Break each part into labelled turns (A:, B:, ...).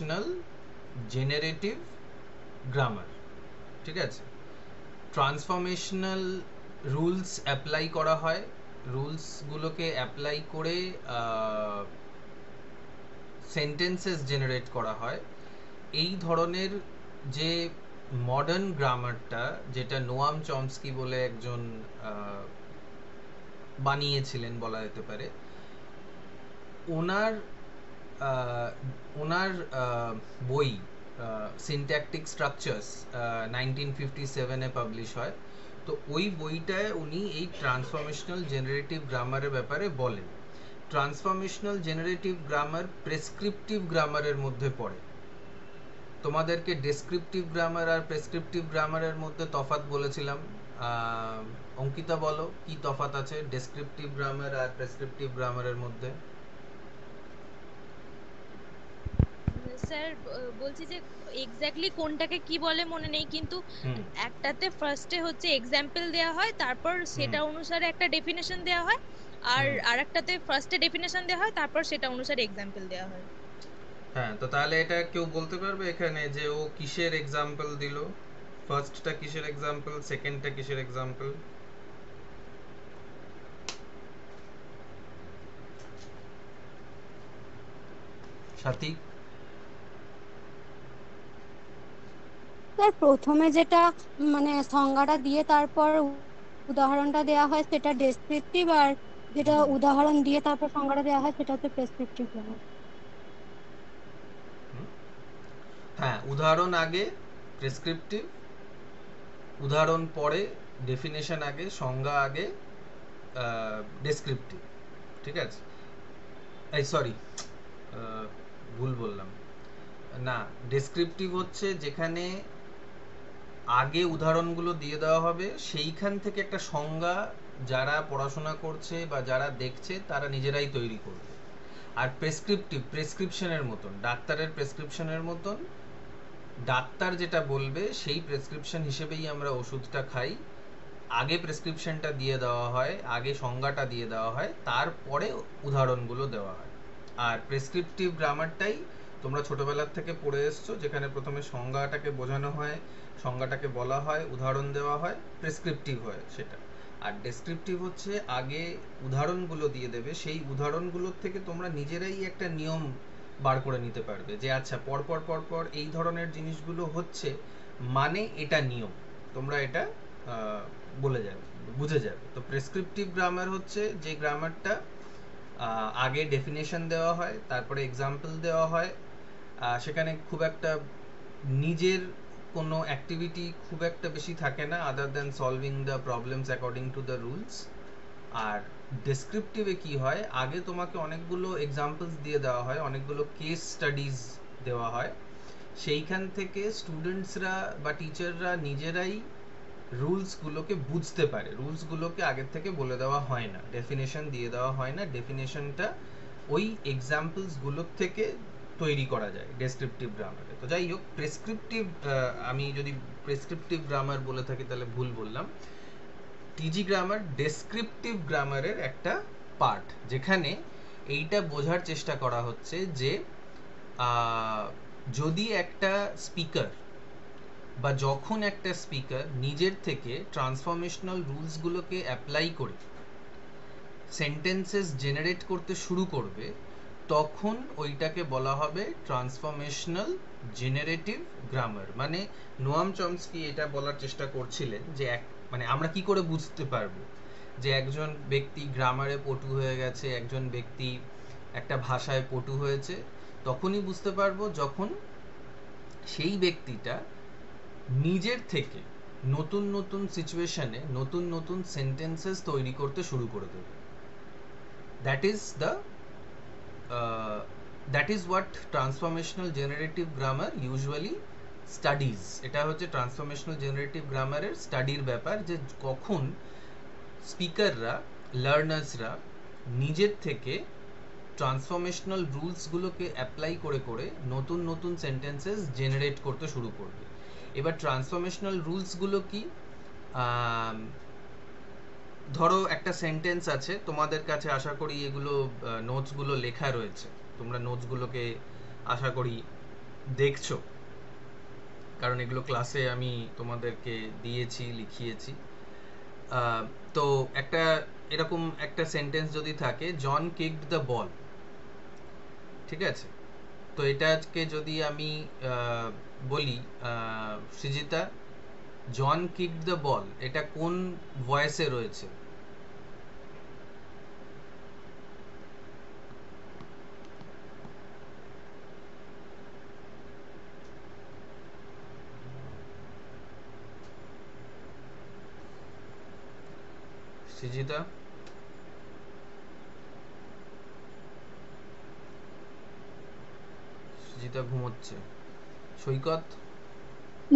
A: Transformational generative grammar. ঠিক আছে, transformational rules apply করা হয়, রুলসগুলোকে অ্যাপ্লাই করে সেন্টেন্সেস জেনারেট করা হয়। এই ধরনের যে মডার্ন গ্রামারটা, যেটা নোয়াম চমস্কি বলে একজন বানিয়েছিলেন বলা যেতে পারে, ওনার ওনার বই সিনট্যাকটিক স্ট্রাকচার্স 1957-এ পাবলিশ হয়। তো ওই বইটায় উনি এই ট্রান্সফরমেশনাল জেনারেটিভ গ্রামারের ব্যাপারে বলেন। ট্রান্সফরমেশনাল জেনারেটিভ গ্রামার প্রেসক্রিপটিভ গ্রামারের মধ্যে পড়ে। তোমাদেরকে ডেসক্রিপটিভ গ্রামার আর প্রেসক্রিপটিভ গ্রামারের মধ্যে তফাৎ বলেছিলাম। অঙ্কিতা বলো কি তফাৎ আছে ডেসক্রিপটিভ গ্রামার আর প্রেসক্রিপটিভ গ্রামারের মধ্যে?
B: স্যার বলছি যে এক্স্যাক্টলি কোনটাকে কি বলে মনে নেই, কিন্তু
A: হুম
B: একটাতে ফার্স্টে হচ্ছে এক্সাম্পল দেওয়া হয়, তারপর
A: হুম
B: সেটা অনুসারে একটা ডেফিনেশন দেওয়া হয়, আর
A: হুম
B: আরেকটাতে ফার্স্টে ডেফিনেশন দেওয়া হয়, তারপর সেটা অনুসারে এক্সাম্পল দেওয়া হয়।
A: হ্যাঁ, তো তাহলে এটা কেউ বলতে পারবে এখানে যে ও কিসের এক্সাম্পল দিল? ফার্স্টটা কিসের এক্সাম্পল, সেকেন্ডটা কিসের এক্সাম্পল? সাথী?
C: স্যার প্রথমে যেটা মানে সংজ্ঞাটা দিয়ে তারপর উদাহরণটা দেওয়া হয় সেটা ডেসক্রিপটিভ, আর যেটা উদাহরণ দিয়ে তারপর সংজ্ঞাটা দেওয়া হয় সেটা হচ্ছে প্রেসক্রিপটিভ গ্রামার।
A: হ্যাঁ, উদাহরণ আগে প্রেসক্রিপটিভ, উদাহরণ পরে, ডেফিনেশন আগে, সংজ্ঞা আগে ডেসক্রিপটিভ। ঠিক আছে, এই সরি, ভুল বললাম। না, ডেসক্রিপটিভ হচ্ছে যেখানে আগে উদাহরণগুলো দিয়ে দেওয়া হবে, সেইখান থেকে একটা সংজ্ঞা যারা পড়াশোনা করছে বা যারা দেখছে তারা নিজেরাই তৈরি করবে। আর প্রেসক্রিপটিভ প্রেসক্রিপশনের মতন, ডাক্তারের প্রেসক্রিপশনের মতন, ডাক্তার যেটা বলবে সেই প্রেসক্রিপশন হিসেবেই আমরা ওষুধটা খাই। আগে প্রেসক্রিপশনটা দিয়ে দেওয়া হয়, আগে সংজ্ঞাটা দিয়ে দেওয়া হয়, তারপরে উদাহরণগুলো দেওয়া হয়। আর প্রেসক্রিপটিভ গ্রামারটাই তোমরা ছোটবেলার থেকে পড়ে এসছো, যেখানে প্রথমে সংজ্ঞাটাকে বোঝানো হয়, সংজ্ঞাটাকে বলা হয়, উদাহরণ দেওয়া হয়, প্রেসক্রিপটিভ হয় সেটা। আর ডেসক্রিপটিভ হচ্ছে আগে উদাহরণগুলো দিয়ে দেবে, সেই উদাহরণগুলোর থেকে তোমরা নিজেরাই একটা নিয়ম বার করে নিতে পারবে যে আচ্ছা পরপর পরপর এই ধরনের জিনিসগুলো হচ্ছে, মানে এটা নিয়ম, তোমরা এটা বলে যাবে, বুঝে যাবে। তো প্রেসক্রিপটিভ গ্রামার হচ্ছে যে গ্রামারটা আগে ডেফিনেশন দেওয়া হয়, তারপরে এক্সাম্পল দেওয়া হয়, সেখানে খুব একটা নিজের কোনো অ্যাক্টিভিটি খুব একটা বেশি থাকে না other than solving the problems according to the rules. আর ডেসক্রিপটিভে কি হয়, আগে তোমাকে অনেকগুলো এক্সাম্পলস দিয়ে দেওয়া হয়, অনেকগুলো কেস স্টাডিজ দেওয়া হয়, সেইখান থেকে স্টুডেন্টসরা বা টিচাররা নিজেরাই রুলসগুলোকে বুঝতে পারে। রুলসগুলোকে আগের থেকে বলে দেওয়া হয় না, ডেফিনেশন দিয়ে দেওয়া হয় না, ডেফিনেশনটা ওই এক্সাম্পলসগুলোর থেকে তৈরি করা যায় ডেসক্রিপটিভ গ্রামারে। তো যাই হোক, প্রেসক্রিপটিভ, আমি যদি প্রেসক্রিপটিভ গ্রামার বলে থাকি তাহলে ভুল বললাম। টিজি গ্রামার ডেসক্রিপটিভ গ্রামারের একটা পার্ট, যেখানে এইটা বোঝার চেষ্টা করা হচ্ছে যে যদি একটা স্পিকার বা যখন একটা স্পিকার নিজের থেকে ট্রান্সফরমেশনাল রুলসগুলোকে অ্যাপ্লাই করে সেন্টেন্সেস জেনারেট করতে শুরু করবে, তখন ওইটাকে বলা হবে ট্রান্সফরমেশনাল জেনারেটিভ গ্রামার। মানে নোয়াম চমস্কি এটা বলার চেষ্টা করছিলেন যে মানে আমরা কি করে বুঝতে পারবো যে একজন ব্যক্তি গ্রামারে পটু হয়ে গেছে, একজন ব্যক্তি একটা ভাষায় পটু হয়েছে? তখনই বুঝতে পারবো যখন সেই ব্যক্তিটা নিজের থেকে নতুন নতুন সিচুয়েশনে নতুন নতুন সেন্টেন্সেস তৈরি করতে শুরু করে দেবে। That is the that is what transformational generative grammar usually studies. এটা হচ্ছে ট্রান্সফরমেশনাল জেনারেটিভ গ্রামারের স্টাডির ব্যাপার, যে কখন স্পিকাররা, লার্নার্সরা নিজের থেকে ট্রান্সফরমেশনাল রুলসগুলোকে অ্যাপ্লাই করে করে নতুন নতুন সেন্টেন্সেস জেনারেট করতে শুরু করবে। এবার ট্রান্সফরমেশনাল রুলসগুলো কি? ধরো একটা সেন্টেন্স আছে, তোমাদের কাছে আশা করি এগুলো নোটসগুলো লেখা রয়েছে, তোমরা নোটসগুলোকে আশা করি দেখছো, কারণ এগুলো ক্লাসে আমি তোমাদেরকে দিয়েছি, লিখিয়েছি। তো একটা এরকম একটা সেন্টেন্স যদি থাকে, জন কিকড দ্য বল, ঠিক আছে? তো এটাকে যদি আমি বলি, সৃজিতা, জন কিকড দ্য বল, এটা কোন ভয়েসে রয়েছে? সৃজিতা? সৃজিতা ঘুমোচ্ছে। সৈকত?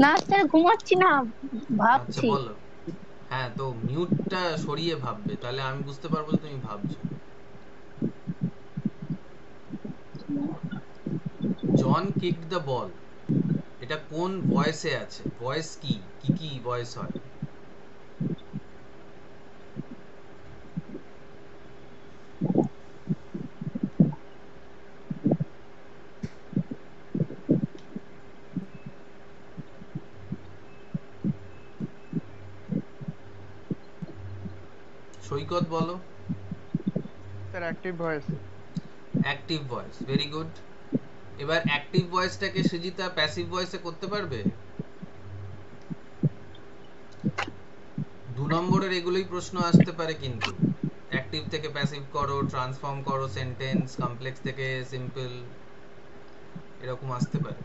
D: না স্যার, ঘুমাচ্ছি না,
A: আচ্ছা
D: ভাবছি।
A: বলো। হ্যাঁ, তো মিউটটা সরিয়ে ভাববে, তাহলে আমি বুঝতে পারবো যে তুমি ভাবছো। জন কিকড দ্য বল, এটা কোন ভয়েসে আছে? ভয়েস কি কি কি ভয়েস হয়? সৈকত বলো।
E: Sir active voice.
A: Active voice, very good. এবার অ্যাক্টিভ ভয়েসটাকে সৃজিতা প্যাসিভ ভয়েসে করতে পারবে? 2 নম্বরের এগুলোই প্রশ্ন আসতে পারে কিন্তু। অ্যাক্টিভ থেকে প্যাসিভ করো, ট্রান্সফর্ম করো সেন্টেন্স, কমপ্লেক্স থেকে সিম্পল, এরকম আসতে পারে।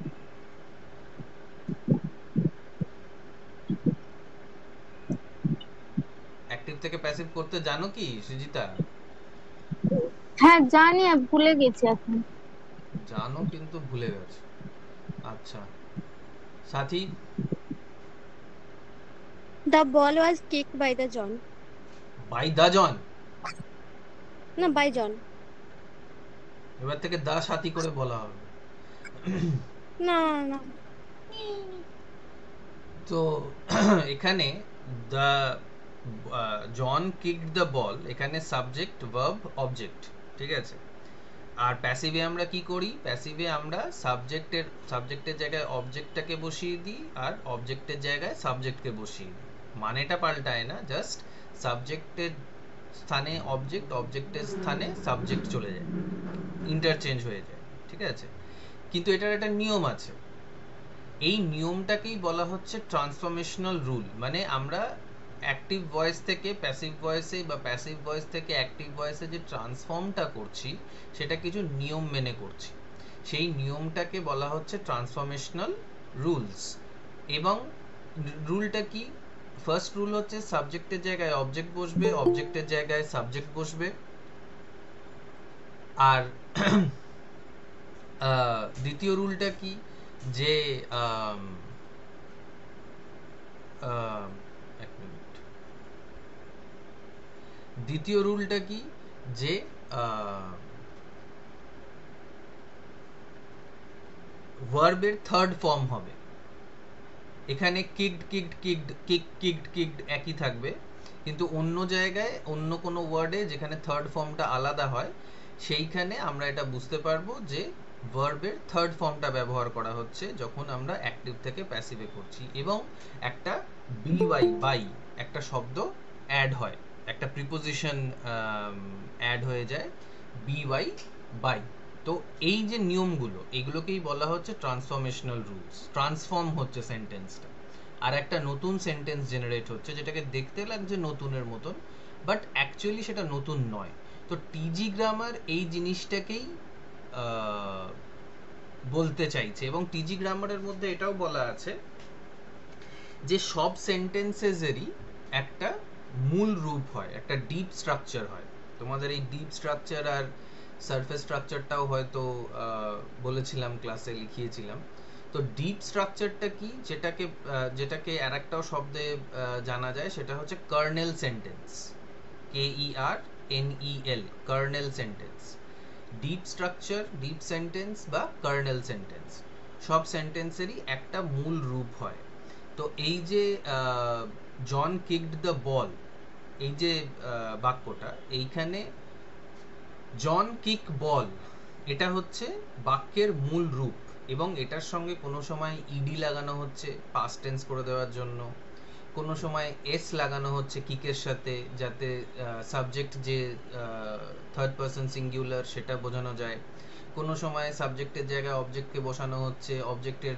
A: অ্যাক্টিভ থেকে প্যাসিভ করতে জানো কি সৃজিতা?
D: হ্যাঁ জানি, আর ভুলে গেছি এখন।
A: জানো কিন্তু ভুলে গেছো। আচ্ছা, সাথী?
C: The ball was kicked by the John.
A: By the John?
C: না, by John.
A: এবার থেকে দা সাথী করে বলা হবে।
C: না না।
A: তো এখানে the John kicked the ball, এখানে সাবজেক্ট, ভার্ব, অবজেক্ট, ঠিক আছে? আর প্যাসিভে আমরা কি করি? প্যাসিভে আমরা সাবজেক্টের জায়গায় অবজেক্টটাকে বসিয়ে দিই, আর অবজেক্টের জায়গায় সাবজেক্টকে বসিয়ে দিই। মানেটা পাল্টায় না, জাস্ট সাবজেক্টের স্থানে অবজেক্ট, অবজেক্টের স্থানে সাবজেক্ট চলে যায়, ইন্টারচেঞ্জ হয়ে যায়, ঠিক আছে? কিন্তু এটার একটা নিয়ম আছে। এই নিয়মটাকেই বলা হচ্ছে ট্রান্সফরমেশনাল রুল। মানে আমরা অ্যাক্টিভ ভয়েস থেকে প্যাসিভ ভয়েসে বা প্যাসিভ ভয়েস থেকে অ্যাক্টিভ ভয়েসে যে ট্রান্সফর্মটা করছি, সেটা কিছু নিয়ম মেনে করছি। সেই নিয়মটাকে বলা হচ্ছে ট্রান্সফরমেশনাল রুলস। এবং রুলটা কি? ফার্স্ট রুল হচ্ছে সাবজেক্টের জায়গায় অবজেক্ট বসবে, অবজেক্টের জায়গায় সাবজেক্ট বসবে। আর দ্বিতীয় রুলটা কি? যে এক মিনিট। দ্বিতীয় রুলটা কি? যে ভার্বের থার্ড ফর্ম হবে। এখানে kicked kicked kicked kicked kicked একই থাকবে, কিন্তু অন্য জায়গায় অন্য কোনো ওয়ার্ডে যেখানে থার্ড ফর্মটা আলাদা হয়, সেইখানে আমরা এটা বুঝতে পারবো যে ভার্বের থার্ড ফর্মটা ব্যবহার করা হচ্ছে যখন আমরা অ্যাক্টিভ থেকে প্যাসিভে করছি। এবং একটা বিওয়াই, বাই, একটা শব্দ অ্যাড হয়, একটা প্রিপোজিশন অ্যাড হয়ে যায়, বিওয়াই, বাই। তো এই যে নিয়মগুলো, এগুলোকেই বলা হচ্ছে ট্রান্সফরমেশনাল রুলস। ট্রান্সফর্ম হচ্ছে সেন্টেন্সটা, আর একটা নতুন সেন্টেন্স জেনারেট হচ্ছে, যেটাকে দেখতে লাগছে নতুনের মতন, বাট অ্যাকচুয়ালি সেটা নতুন নয়। তো টিজি গ্রামার এই জিনিসটাকেই বলতে চাইছে। এবং টিজি গ্রামারের মধ্যে এটাও বলা আছে যে সব সেন্টেন্সেসেরই একটা মূল রূপ হয়, একটা ডিপ স্ট্রাকচার হয়। তোমাদের এই ডিপ স্ট্রাকচার আর সারফেস স্ট্রাকচারটাও হয়তো বলেছিলাম, ক্লাসে লিখিয়েছিলাম। তো ডিপ স্ট্রাকচারটা কি, যেটাকে আর একটাও শব্দে জানা যায়, সেটা হচ্ছে kernel sentence. KERNEL, kernel sentence. Deep structure, deep sentence বা কার্নেল সেন্টেন্স, সব সেন্টেন্সেরই একটা মূল রূপ হয়। তো এই যে জন কিকড দ্য বল, এই যে বাক্যটা, এইখানে জন কিক বল, এটা হচ্ছে বাক্যের মূল রূপ। এবং এটার সঙ্গে কোনো সময় ইডি লাগানো হচ্ছে পাস্ট টেন্স করে দেওয়ার জন্য, কোনো সময় এস লাগানো হচ্ছে কিকের সাথে, যাতে সাবজেক্ট যে থার্ড পারসন সিঙ্গুলার সেটা বোঝানো যায়। কোনো সময় সাবজেক্টের জায়গায় অবজেক্টকে বসানো হচ্ছে, অবজেক্টের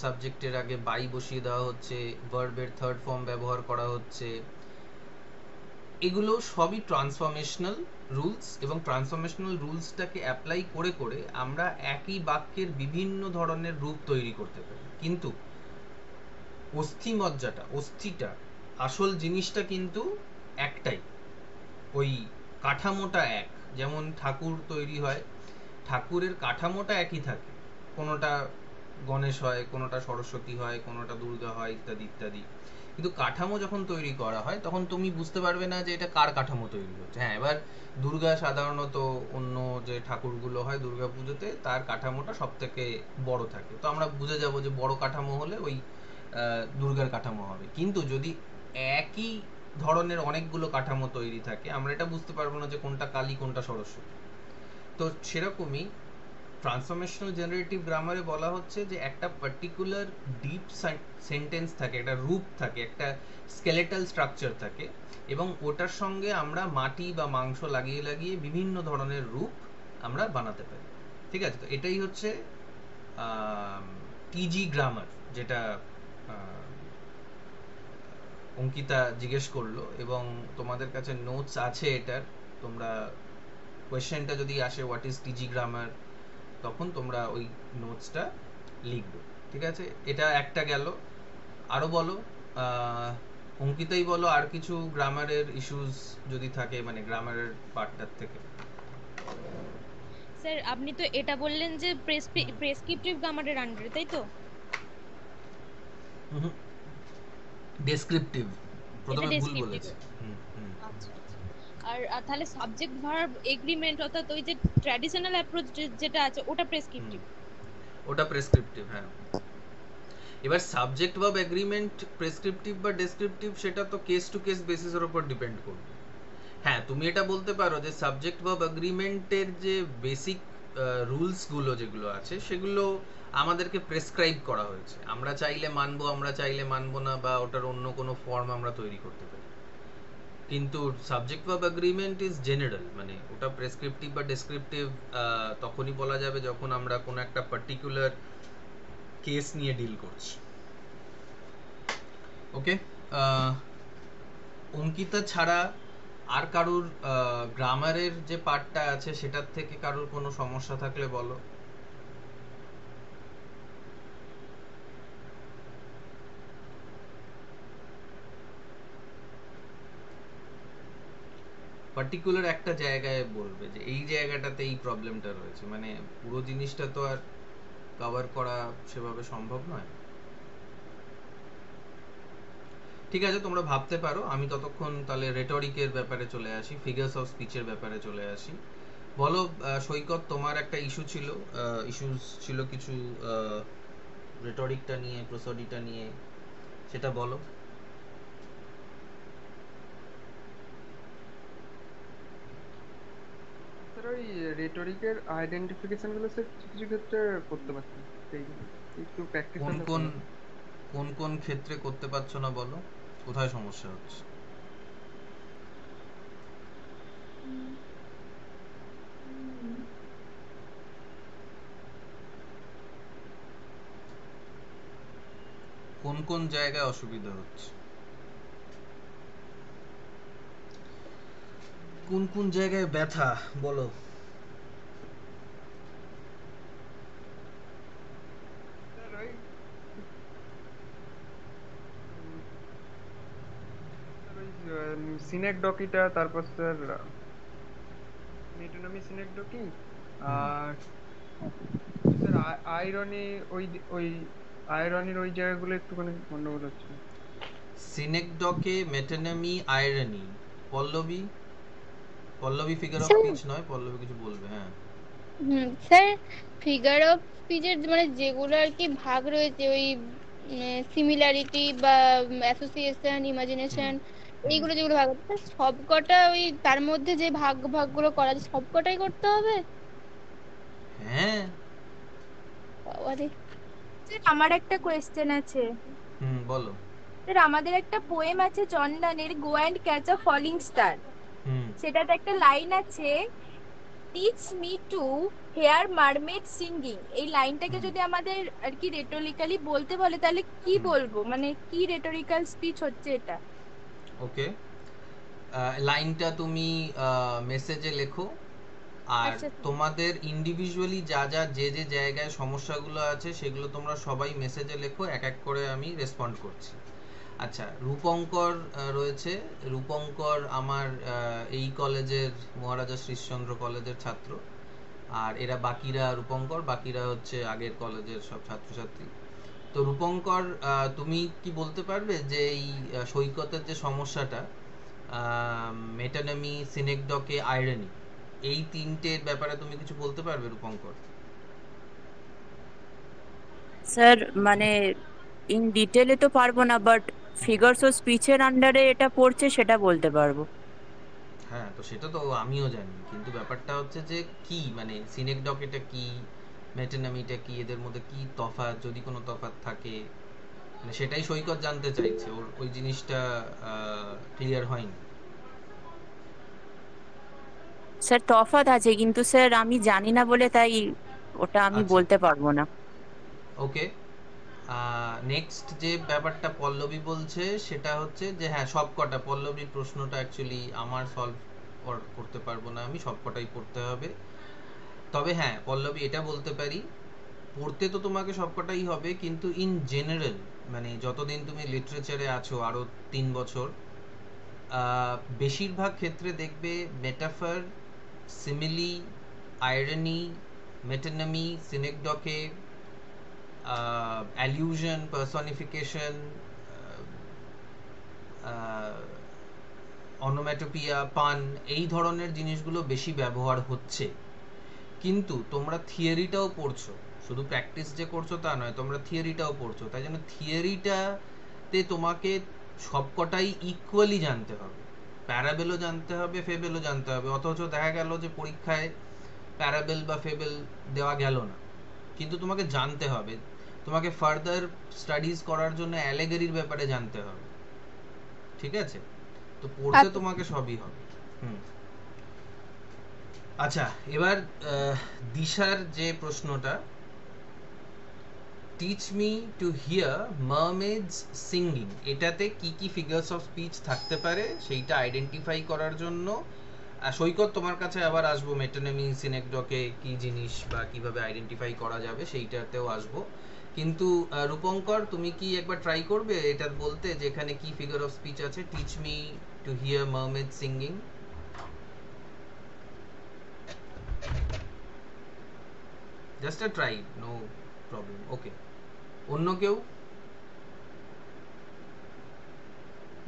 A: সাবজেক্টের আগে বাই বসিয়ে দেওয়া হচ্ছে, ভার্বের থার্ড ফর্ম ব্যবহার করা হচ্ছে। এগুলো সবই ট্রান্সফরমেশনাল রুলস, এবং ট্রান্সফরমেশনাল রুলসটাকে অ্যাপ্লাই করে করে আমরা একই বাক্যের বিভিন্ন ধরনের রূপ তৈরি করতে পারি। কিন্তু অস্থিটা আসল জিনিসটা কিন্তু একটাই, ওই কাঠামোটা এক। যেমন ঠাকুর তৈরি হয়, ঠাকুরের কাঠামোটা একই থাকে, কোনোটা গণেশ হয়, কোনোটা সরস্বতী হয়, কোনোটা দুর্গা হয়, ইত্যাদি ইত্যাদি। কিন্তু কাঠামো যখন তৈরি করা হয় তখন তুমি বুঝতে পারবে না যে এটা কার কাঠামো তৈরি হচ্ছে। হ্যাঁ, এবার দুর্গা সাধারণত অন্য যে ঠাকুরগুলো হয় দুর্গা পুজোতে তার কাঠামোটা সব থেকে বড় থাকে, তো আমরা বুঝে যাব যে বড় কাঠামো হলে ওই দুর্গার কাঠামো হবে। কিন্তু যদি একই ধরনের অনেকগুলো কাঠামো তৈরি থাকে আমরা এটা বুঝতে পারবো না যে কোনটা কালী কোনটা সরস্বতী। তো সেরকমই ট্রান্সফরমেশনাল জেনারেটিভ গ্রামারে বলা হচ্ছে যে একটা পার্টিকুলার ডিপ সেন্টেন্স থাকে, একটা রূপ থাকে, একটা স্কেলেটাল স্ট্রাকচার থাকে, এবং ওটার সঙ্গে আমরা মাটি বা মাংস লাগিয়ে লাগিয়ে বিভিন্ন ধরনের রূপ আমরা বানাতে পারি। ঠিক আছে, তো এটাই হচ্ছে টিজি গ্রামার, যেটা অঙ্কিতা জিজ্ঞেস করলো, এবং তোমাদের কাছে নোটস আছে এটার। তোমরা কোয়েশ্চেনটা যদি আসে হোয়াট ইজ টিজি গ্রামার, তখন তোমরা ওই নোটসটা লিখবে। ঠিক আছে, এটা একটা গেল। আরো বলো, অঙ্কিতাই বলো আর কিছু গ্রামারের ইস্যুস যদি থাকে, মানে গ্রামারের পার্টটার থেকে।
B: স্যার আপনি তো এটা বললেন যে প্রেসক্রিপটিভ গ্রামারের আন্ডারে, তাই তো?
A: ডেসক্রিপটিভ প্রথমে ভুল
B: ডেসক্রিপটিভ।
A: বলেছি।
B: আচ্ছা আচ্ছা। আর তাহলে সাবজেক্ট ভার্ব এগ্রিমেন্ট, অর্থাৎ ওই যে ট্র্যাডিশনাল অ্যাপ্রোচ যেটা আছে ওটা প্রেসক্রিপটিভ।
A: ওটা প্রেসক্রিপটিভ, হ্যাঁ। এবার সাবজেক্ট ভার্ব এগ্রিমেন্ট প্রেসক্রিপটিভ বা ডেসক্রিপটিভ সেটা তো কেস টু কেস বেসিসের উপর ডিপেন্ড করবে। হ্যাঁ, তুমি এটা বলতে পারো যে সাবজেক্ট ভার্ব এগ্রিমেন্টের যে বেসিক রুলস গুলো যেগুলো আছে সেগুলো আমাদেরকে প্রেসক্রাইব করা হয়েছে, আমরা চাইলে মানবো, আমরা চাইলে মানবো না, বা ওটার অন্য কোনো ফর্ম আমরা তৈরি করতে পারি। কিন্তু subject verb agreement is general, মানে ওটা প্রেসক্রিপটিভ বা ডেসক্রিপটিভ তখনই বলা যাবে যখন আমরা কোনো একটা পার্টিকুলার কেস নিয়ে ডিল করছি। ওকে, অঙ্কিতা ছাড়া আর কারুর গ্রামারের যে পার্টটা আছে সেটার থেকে কারুর কোনো সমস্যা থাকলে বলো। পার্টিকুলার একটা জায়গায় বলবে যে এই জায়গাটাতে এই প্রবলেমটা রয়েছে, মানে পুরো জিনিসটা তো আর কভার করা সেভাবে সম্ভব নয়। ঠিক আছে, তোমরা ভাবতে পারো, আমি ততক্ষণ তাহলে রেটরিকের ব্যাপারে চলে আসি, ফিগার্স অফ স্পিচের ব্যাপারে চলে আসি। বলো সৈকত, তোমার একটা ইস্যুস ছিল কিছু রেটরিকটা নিয়ে, প্রোসোডিটা নিয়ে, সেটা বলো।
E: স্যার ওই রেটরিকের আইডেন্টিফিকেশন গুলো স্যার কিছু কিছু ক্ষেত্রে করতে পারছি না, সেইগুলো একটু প্র্যাকটিস
A: কোন
E: করলে
A: কোন
E: ভালো।
A: কোন কোন ক্ষেত্রে করতে পারছো না বলো, কোথায় সমস্যা হচ্ছে? কোন কোন জায়গায় অসুবিধা হচ্ছে, কোন কোন জায়গায় ব্যথা বলো।
E: স্যার ওই স্যার ওই সিনেকডকিটা, তারপর স্যার মেটোনমি সিনেকডকি, আর স্যার আইরনি, ওই আইরনির ওই জায়গাগুলো একটুখানি গন্ডগোল হচ্ছে।
A: Synecdoche, metonymy, irony, Pallavi figure of
C: sir
A: speech নয়, পল্লবী কিছু বলবে। হ্যাঁ,
C: স্যার ফিগার অফ স্পিচের মানে যেগুলো আর কি ভাগ রয়েছে, ওই সিমিলারিটি বা অ্যাসোসিয়েশন, ইমাজিনেশন,
A: হুম,
C: এইগুলো যেগুলো ভাগ আছে সবকটা ওই তার মধ্যে যে ভাগগুলো করা আছে সবকটাই করতে হবে?
A: হ্যাঁ,
C: বাবারে।
F: স্যার আমার একটা কোয়েশ্চেন আছে।
A: বলো।
F: স্যার আমাদের একটা পোয়েম আছে জন ডানের go and catch a falling star,
A: hmm
F: সেটাতে একটা লাইন আছে teach me to hear mermaid singing. এই লাইনটাকে
A: হুম
F: যদি আমাদের আর কি রেটোরিক্যালি বলতে বলে তাহলে কি
A: হুম
F: বলবো, মানে কি রেটোরিক্যাল স্পিচ হচ্ছে এটা?
A: ওকে, লাইনটা তুমি মেসেজে লেখো, আর
F: আচ্ছা
A: তোমাদের ইন্ডিভিজুয়ালি যা যা যে যে জায়গায় সমস্যাগুলো আছে সেগুলো তোমরা সবাই মেসেজে লেখো, এক এক করে আমি রেসপন্ড করছি। আচ্ছা, রূপঙ্কর রয়েছে। রূপঙ্কর আমার এই কলেজের, মহারাজা শ্রীশচন্দ্র কলেজের ছাত্র, আর এরা বাকিরা, রূপঙ্কর বাকিরা হচ্ছে আগের কলেজের সব ছাত্রছাত্রী। তো রূপঙ্কর, তুমি কি বলতে পারবে যে এই সৈকতের যে সমস্যাটা, মেটানমি, সিনেকডকে, আইরনি, এই তিনটের ব্যাপারে তুমি কিছু বলতে পারবে রূপঙ্কর?
G: স্যার মানে ইন ডিটেলে তো পারবো না, বাট ফিগারস ও স্পিচের আন্ডারে এটা পড়ছে সেটা বলতে পারবো।
A: হ্যাঁ, তো সেটা তো আমিও জানি, কিন্তু ব্যাপারটা হচ্ছে যে কি, মানে সিনেকডক এটা কি, মেটানমিটা কি, এদের মধ্যে কি তফাৎ, যদি কোনো তফাৎ থাকে, মানে সেটাই সৈকত জানতে চাইছে, ওর ওই জিনিসটা ক্লিয়ার হয়নি।
G: স্যার তফাৎ আছে, কিন্তু স্যার আমি জানি না বলে তাই ওটা আমি
A: আচ্ছা,
G: বলতে পারবো না।
A: ওকে। নেক্সট যে ব্যাপারটা পল্লবী বলছে সেটা হচ্ছে যে হ্যাঁ, সবকটা, পল্লবীর প্রশ্নটা অ্যাকচুয়ালি আমার সলভ করতে পারবো না, আমি সবকটাই পড়তে হবে। তবে হ্যাঁ, পল্লবী এটা বলতে পারি, পড়তে তো তোমাকে সবকটাই হবে, কিন্তু ইন জেনারেল, মানে যতদিন তুমি লিটারেচারে আছো, আরো 3 বছর, বেশিরভাগ ক্ষেত্রে দেখবে মেটাফার, সিমিলি, আইরনি, মেটানমি, সিনেকডকে, অ্যালিউশন, পার্সনিফিকেশন, অনোম্যাটোপিয়া, পান, এই ধরনের জিনিসগুলো বেশি ব্যবহার হচ্ছে। কিন্তু তোমরা থিওরিটাও পড়ছো, শুধু প্র্যাকটিস যে করছো তা নয়, তোমরা থিওরিটাও পড়ছো, তাই জন্য থিওরিটাতে তোমাকে সবকটাই ইকুয়ালি জানতে হবে। প্যারাবেলও জানতে হবে, ফেবেলও জানতে হবে, অথচ দেখা গেল যে পরীক্ষায় প্যারাবেল বা ফেবেল দেওয়া গেল না, কিন্তু তোমাকে জানতে হবে। তোমাকে ফার্দার স্টাডিজ করার জন্য অ্যালেগরির ব্যাপারে জানতে হবে, ঠিক আছে? তো পড়তে তোমাকে সবই হবে। আচ্ছা, এবার দিশার যে প্রশ্নটা, teach me to hear mermaids singing, এটাতে কি কি ফিগারস অফ স্পিচ থাকতে পারে সেইটা আইডেন্টিফাই করার জন্য সৈকত তোমার কাছে আবার আসবো, মেটানমি, সিনেকডকে কি জিনিস বা কিভাবে আইডেন্টিফাই করা যাবে সেইটাতেও আসবো। কিন্তু রূপঙ্কর, তুমি কি একবার ট্রাই করবে এটা বলতে যে এখানে কি ফিগার অফ স্পিচ আছে, teach me to hear mermaid singing? Just a try, no problem. Okay, অন্য কেউ?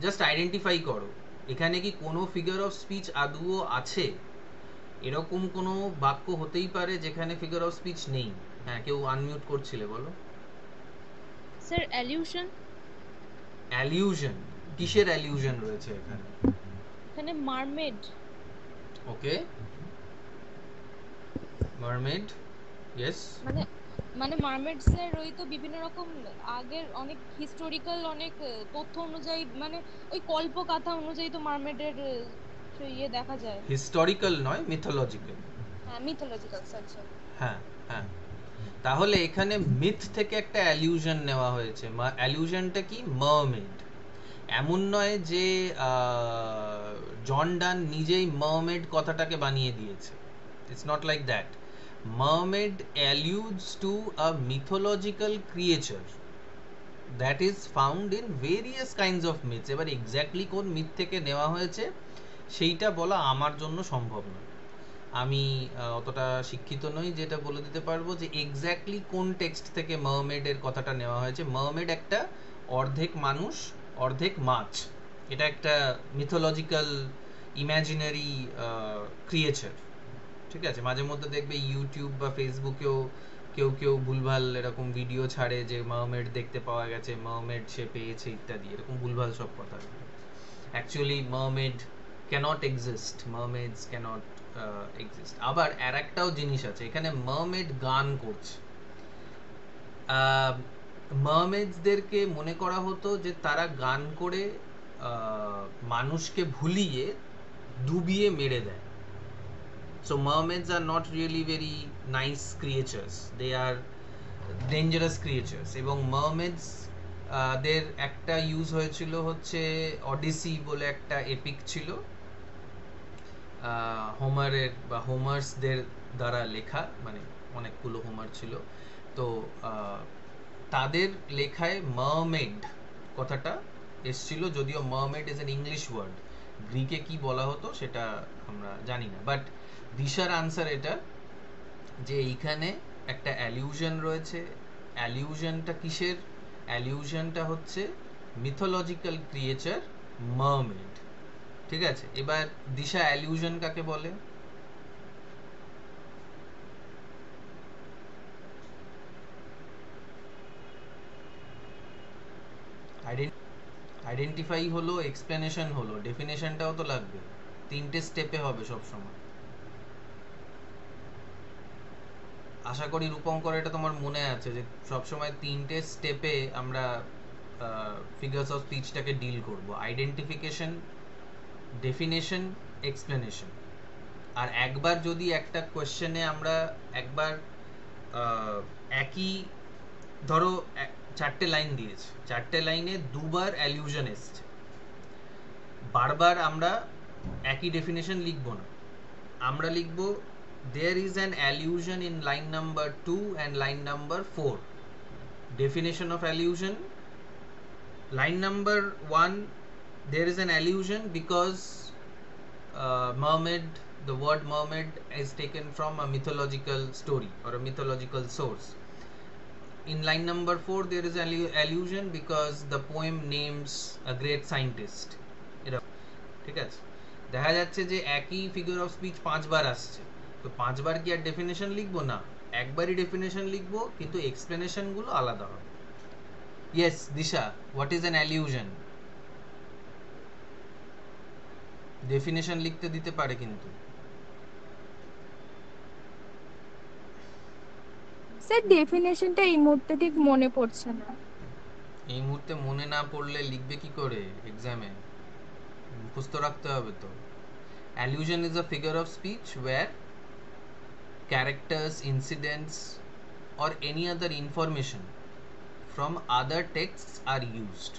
A: জাস্ট আইডেন্টিফাই করো এখানে কি কোনো ফিগার অফ স্পিচ আদৌ আছে, এরকম কোনো বাক্য হতেই পারে যেখানে ফিগার অফ স্পিচ নেই। হ্যাঁ, কেউ আনমিউট করছিলে, বলো।
B: স্যার অ্যালিউশন।
A: অ্যালিউশন? কিসের অ্যালিউশন রয়েছে এখানে?
B: এখানে মারমেড।
A: ওকে, মারমেড, ইয়েস।
B: মানে মানে মারমেডস এর ওই তো বিভিন্ন রকম আগের অনেক হিস্টোরিক্যাল অনেক তথ্য অনুযায়ী, মানে ওই কল্পকাথা অনুযায়ী তো মারমেডের ইয়ে দেখা যায়।
A: হিস্টোরিক্যাল নয়, মিথোলজিক্যাল।
B: হ্যাঁ, মিথোলজিক্যাল, স্যার।
A: হ্যাঁ হ্যাঁ, তাহলে এখানে মিথ থেকে একটা অ্যালিউশন নেওয়া হয়েছে। অ্যালিউশনটা কি? মারমেড। এমন নয় যে জন ডান নিজেই মারমেড কথাটাকে বানিয়ে দিয়েছে, it's not like that. Mermaid alludes to a mythological creature that is found in various kinds of myths. এবার এক্স্যাক্টলি কোন মিথ থেকে নেওয়া হয়েছে সেইটা বলা আমার জন্য সম্ভব নয়, আমি অতটা শিক্ষিত নই যেটা বলে দিতে পারবো যে এক্স্যাক্টলি কোন টেক্সট থেকে মারমেডের কথাটা নেওয়া হয়েছে। মারমেড একটা অর্ধেক মানুষ অর্ধেক মাছ, এটা একটা মিথোলজিক্যাল ইমাজিনারি ক্রিয়েচার, ঠিক আছে? মাঝে মধ্যে দেখবে ইউটিউব বা ফেসবুকেও কেউ কেউ ভুলভাল এরকম ভিডিও ছাড়ে যে মারমেড দেখতে পাওয়া গেছে, মারমেড সে পেয়েছে ইত্যাদি, এরকম ভুলভাল সব কথা। Actually mermaid can't exist, mermaids can't exist. আবার আর একটাও জিনিস আছে, এখানে মারমেড গান করছে, মারমেডসদেরকে মনে করা হতো যে তারা গান করে মানুষকে ভুলিয়ে ডুবিয়ে মেরে দেয়। So mermaids are not really very nice creatures. They are dangerous creatures. এবং mermaids দের একটা ইউজ হয়েছিল হচ্ছে অডিসি বলে একটা এপিক ছিল, হোমারের বা হোমার্সদের দ্বারা লেখা, মানে অনেকগুলো হোমার ছিল, তো তাদের লেখায় মারমেড কথাটা এসছিল, যদিও mermaid is an English word, গ্রিকে কি বলা হতো সেটা আমরা জানি না। বাট দিশার আনসার এটা যে এইখানে একটা অ্যালিউশন রয়েছে। অ্যালিউশনটা কিসের? অ্যালিউশনটা হচ্ছে মিথোলজিক্যাল ক্রিয়েচার মারমেড। ঠিক আছে, এবার দিশা অ্যালিউশন কাকে বলে? আইডেন্টিফাই হলো, এক্সপ্লেনেশন হলো, ডেফিনেশনটাও তো লাগবে, তিনটে স্টেপে হবে সব সময়। আশা করি রূপঙ্কর এটা তোমার মনে আছে যে সবসময় তিনটে স্টেপে আমরা ফিগার্স অফ স্পিচটাকে ডিল করব: আইডেন্টিফিকেশন, ডেফিনেশন, এক্সপ্লেনেশন। আর একবার যদি একটা কোয়েশ্চেনে আমরা একবার একই ধরো চারটে লাইন দিয়েছে, চারটে লাইনে দুবার অ্যালিউশন এসছে, বারবার আমরা একই ডেফিনেশন লিখবো না, আমরা লিখবো there is an allusion in line number 2 and line number 4. Definition of allusion: line number 1, there is an allusion because mermaid, the word mermaid is taken from a mythological story or a mythological source. In line number 4 there is an allusion because the poem names a great scientist. ঠিক আছে, দেখা যাচ্ছে যে একই figure of speech 5 বার আসছে, তো 5 বার কি আর definition লিখবো না? একবারই ডেফিনেশন লিখবো, কিন্তু এক্সপ্লেনেশন গুলো আলাদা হবে। Yes Disha, what is an অ্যালিউশন? Definition লিখতে দিতে পারে কিন্তু।
F: স্যার ডেফিনেশনটা এই মুহূর্তে ঠিক মনে পড়ছে না।
A: এই মুহূর্তে মনে না পড়লে লিখবে কি করে এক্সামে? মুখস্থ রাখতে হবে তো। Allusion is a figure of speech where characters, incidents or any other information from other texts are used.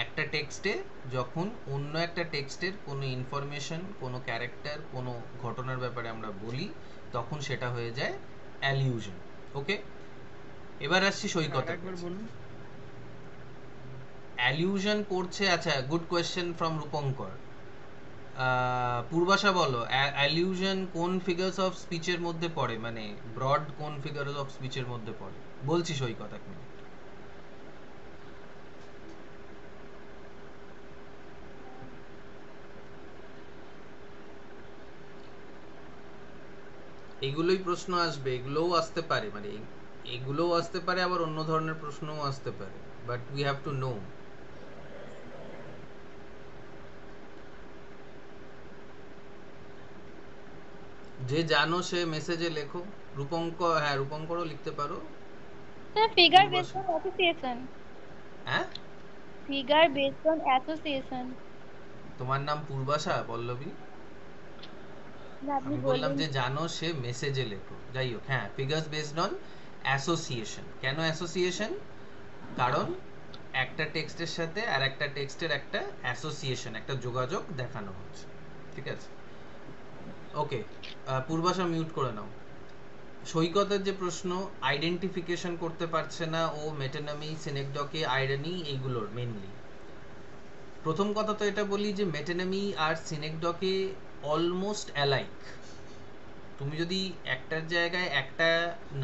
A: একটা টেক্সটে যখন অন্য একটা টেক্সটের কোনো ইনফরমেশন, কোনো ক্যারেক্টার, কোনো ঘটনার ব্যাপারে আমরা বলি, তখন সেটা হয়ে যায় অ্যালিউশন। ওকে, এবার আসছি সৈকত। অ্যালিউশন পড়ছে, আচ্ছা গুড কোয়েশ্চেন ফ্রম রূপঙ্কর। পূর্বাশা বলো, অ্যালিউশন কোন ফিগারস অফ স্পিচের মধ্যে পড়ে, মানে ব্রড কোন ফিগারস অফ স্পিচের মধ্যে পড়ে? বলছি সৈকত, এক মিনিট। এগুলোই প্রশ্ন আসবে, এগুলোও আসতে পারে, মানে এগুলোও আসতে পারে, আবার অন্য ধরনের প্রশ্নও আসতে পারে, but we have to know. যে জানো সে মেসেজে লেখো। রূপঙ্কর, হ্যাঁ রূপঙ্করও লিখতে পারো।
B: Sir figure based on association.
A: হ্যাঁ,
B: ফিগার বেসড অন অ্যাসোসিয়েশন।
A: তোমার নাম পূর্বাশা পল্লবী?
B: আপনি
A: আমি বললাম
B: বললেন
A: যে জানো সে মেসেজে লেখো। যাই হোক, হ্যাঁ ফিগার্স বেসড অন অ্যাসোসিয়েশন। কেন অ্যাসোসিয়েশন? কারণ একটা টেক্সটের সাথে আর একটা টেক্সটের একটা অ্যাসোসিয়েশন, একটা যোগাযোগ দেখানো হচ্ছে। ঠিক আছে, ওকে, পূর্বাশা মিউট করে নাও। সৈকতের যে প্রশ্ন, আইডেন্টিফিকেশন করতে পারছে না ও মেটানমি, সিনেকডকে, আইরনি, এইগুলোর মেনলি। প্রথম কথা তো এটা বলি যে মেটানমি আর সিনেকডকে অলমোস্ট অ্যালাইক। তুমি যদি একটার জায়গায় একটা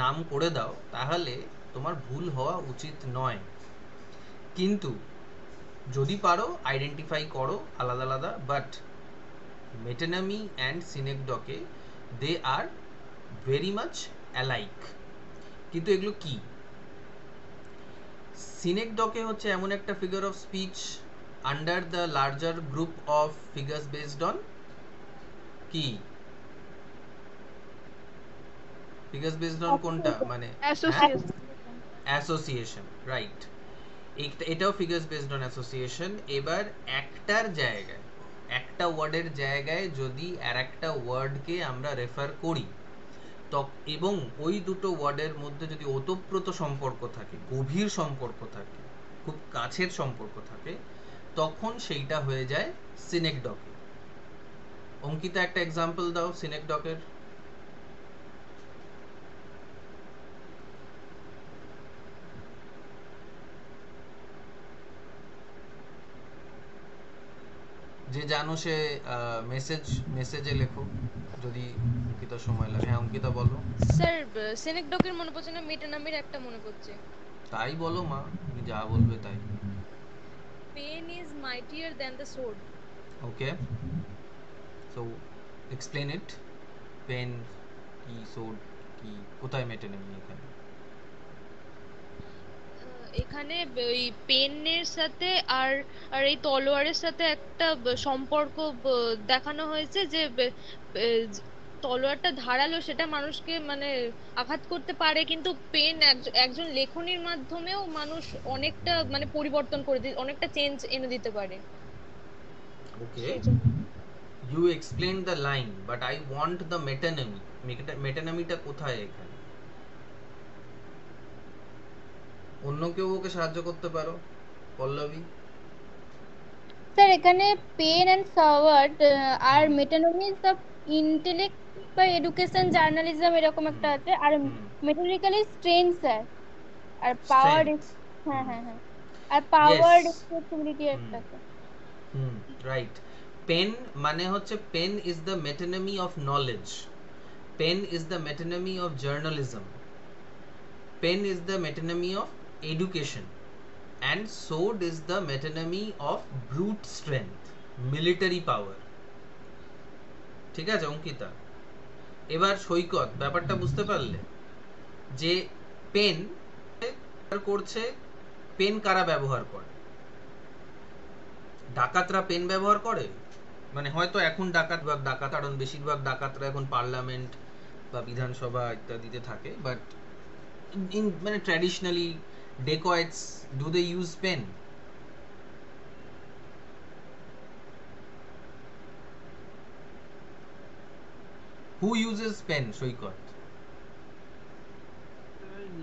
A: নাম করে দাও তাহলে তোমার ভুল হওয়া উচিত নয়, কিন্তু যদি পারো আইডেন্টিফাই করো আলাদা আলাদা। But metonymy and synecdoche they are very much alike. কিন্তু এগুলো কি? সিনেকডকে হচ্ছে এমন একটা figure of speech under the larger group of figures based on কি? ফিগার্স বেসড অন কোনটা? মানে অ্যাসোসিয়েশন, রাইট। এটাও ফিগার্স বেসড অন অ্যাসোসিয়েশন। এবার একটার জায়গায়, একটা ওয়ার্ডের জায়গায় যদি আর একটা ওয়ার্ডকে আমরা রেফার করি এবং ওই দুটো ওয়ার্ডের মধ্যে যদি ওতপ্রোত সম্পর্ক থাকে, গভীর সম্পর্ক থাকে, খুব কাছের সম্পর্ক থাকে, তখন সেইটা হয়ে যায় সিনেকডকে। অঙ্কিতা একটা এক্সাম্পল দাও সিনেকডকের। যে জানো সে মেসেজে লেখো যদি অঙ্কিতা সময় লাগে। হ্যাঁ অঙ্কিতা বলো।
B: স্যার সেনেকডকের মনে পড়ছে না, মেটানামির একটা মনে পড়ছে।
A: তাই বলো মা, তুমি যা বলবে তাই।
B: Pen is mightier than the sword.
A: Okay, so explain it. Pen কি, সোর্ড কি, কোথায় মেটানমি এখানে?
B: এখানে ওই পেনের সাথে আর আর এই তলোয়ারের সাথে একটা সম্পর্ক দেখানো হয়েছে যে তলোয়ারটা ধারালো, সেটা মানুষকে মানে আঘাত করতে পারে, কিন্তু পেন একজন লেখনির মাধ্যমেও মানুষ অনেকটা মানে পরিবর্তন করে দিতে, অনেকটা চেঞ্জ এনে দিতে পারে।
A: ওকে, you explained the line but I want the metonymy. মেটানমিটা কোথায় এখানে? অন্য কেউ ওকে সাহায্য করতে পারো? পল্লবী।
D: স্যার এখানে পেন এন্ড ফরওয়ার্ড আর মেটানমিজ অফ ইন্টেলেক্ট বা এডুকেশন জার্নালিজম এরকম একটা আছে, আর মেটারিক্যালি স্ট্রেংথ স্যার, আর পাওয়ার। হ্যাঁ হ্যাঁ হ্যাঁ, আর পাওয়ার রেসপন্সিবিলিটি একটা আছে।
A: রাইট। পেন মানে হচ্ছে, pen is the metonymy of knowledge, pen is the metonymy of journalism, pen is the metonymy of education, and sword is the metonymy of brute strength, military power. ঠিক আছে অঙ্কিতা? এবার সৈকত, ব্যাপারটা বুঝতে পারলে যে পেন করছে, পেন কারা ব্যবহার করে? ডাকাতরা পেন ব্যবহার করে, মানে হয়তো এখন ডাকাত, কারণ বেশিরভাগ ডাকাতরা এখন পার্লামেন্ট বা বিধানসভা ইত্যাদিতে থাকে, বাট মানে traditionally dacoits, do they use pen? Who uses pen, সৈকত?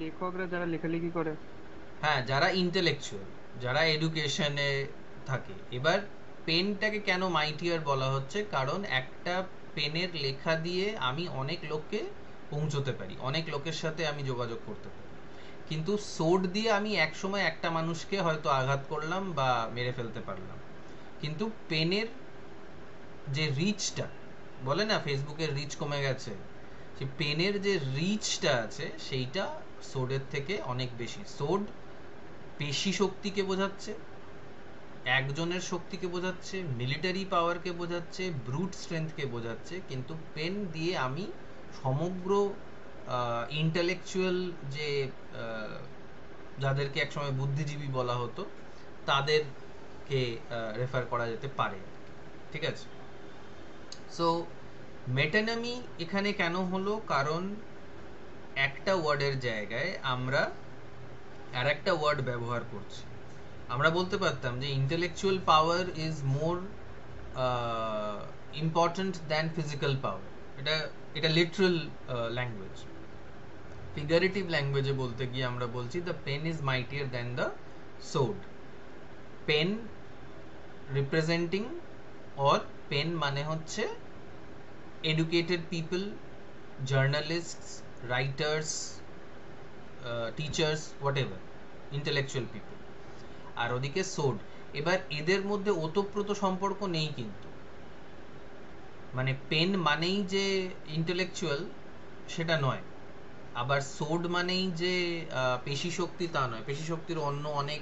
E: লেখকরা যারা লেখালেখি করে।
A: হ্যাঁ, যারা ইন্টেলেকচুয়াল, যারা এডুকেশনে থাকে। এবার পেনটাকে কেন মাইটিয়ার বলা হচ্ছে? কারণ একটা পেনের লেখা দিয়ে আমি অনেক লোককে পৌঁছতে পারি, অনেক লোকের সাথে আমি যোগাযোগ করতে পারি। কিন্তু সোর্ড দিয়ে আমি এক সময় একটা মানুষকে হয়তো আঘাত করলাম বা মেরে ফেলতে পারলাম, কিন্তু পেনের যে রিচটা, বলে না ফেসবুকের রিচ কমে গেছে, সেই পেনের যে রিচটা আছে সেইটা সোর্ডের থেকে অনেক বেশি। সোর্ড পেশি শক্তিকে বোঝাচ্ছে, একজনের শক্তিকে বোঝাচ্ছে, মিলিটারি পাওয়ারকে বোঝাচ্ছে, ব্রুট স্ট্রেংথকে বোঝাচ্ছে, কিন্তু পেন দিয়ে আমি সমগ্র ইন্টেলেকচুয়াল যে যাদেরকে একসময় বুদ্ধিজীবী বলা হতো তাদেরকে রেফার করা যেতে পারে। ঠিক আছে, সো মেটানমি এখানে কেন হলো? কারণ একটা ওয়ার্ডের জায়গায় আমরা আর একটা ওয়ার্ড ব্যবহার করছি। আমরা বলতে পারতাম যে intellectual power is more important than physical power. এটা লিটারাল ল্যাঙ্গুয়েজ। ফিগারেটিভ ল্যাঙ্গুয়েজে বলতে গিয়ে আমরা বলছি the pen is mightier than the sword. Pen representing, or pen মানে হচ্ছে educated people, journalists, writers, teachers, whatever, intellectual people. আর ওদিকে সোর্ড। এবার এদের মধ্যে ওতপ্রোত সম্পর্ক নেই কিন্তু, মানে পেন মানেই যে ইন্টেলেকচুয়াল সেটা নয়, আবার সোর্ড মানেই যে পেশি শক্তি তা নয়। পেশি শক্তির অন্য অনেক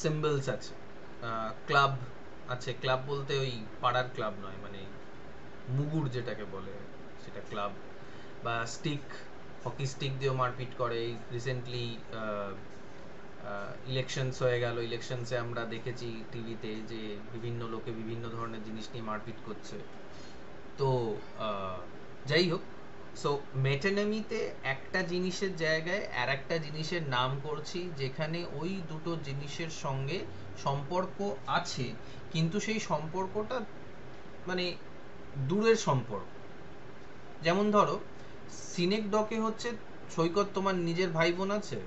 A: সিম্বলস আছে, ক্লাব আছে। ক্লাব বলতে ওই পাড়ার ক্লাব নয়, মানে মুগুর যেটাকে বলে সেটা ক্লাব। বা স্টিক, হকি স্টিক দিয়েও মারপিট করে। রিসেন্টলি ইলেকশনস হয়ে গেল, ইলেকশনসে আমরা দেখেছি টিভিতে যে বিভিন্ন লোকে বিভিন্ন ধরনের জিনিস নিয়ে মারপিট করছে। তো যাই হোক, সো মেটানমিতে একটা জিনিসের জায়গায় আর একটা জিনিসের নাম করছি যেখানে ওই দুটো জিনিসের সঙ্গে সম্পর্ক আছে, কিন্তু সেই সম্পর্কটা মানে দূরের সম্পর্ক। যেমন ধরো সিনেকডকে হচ্ছে সৈকত তোমার নিজের ভাই বোন আছে?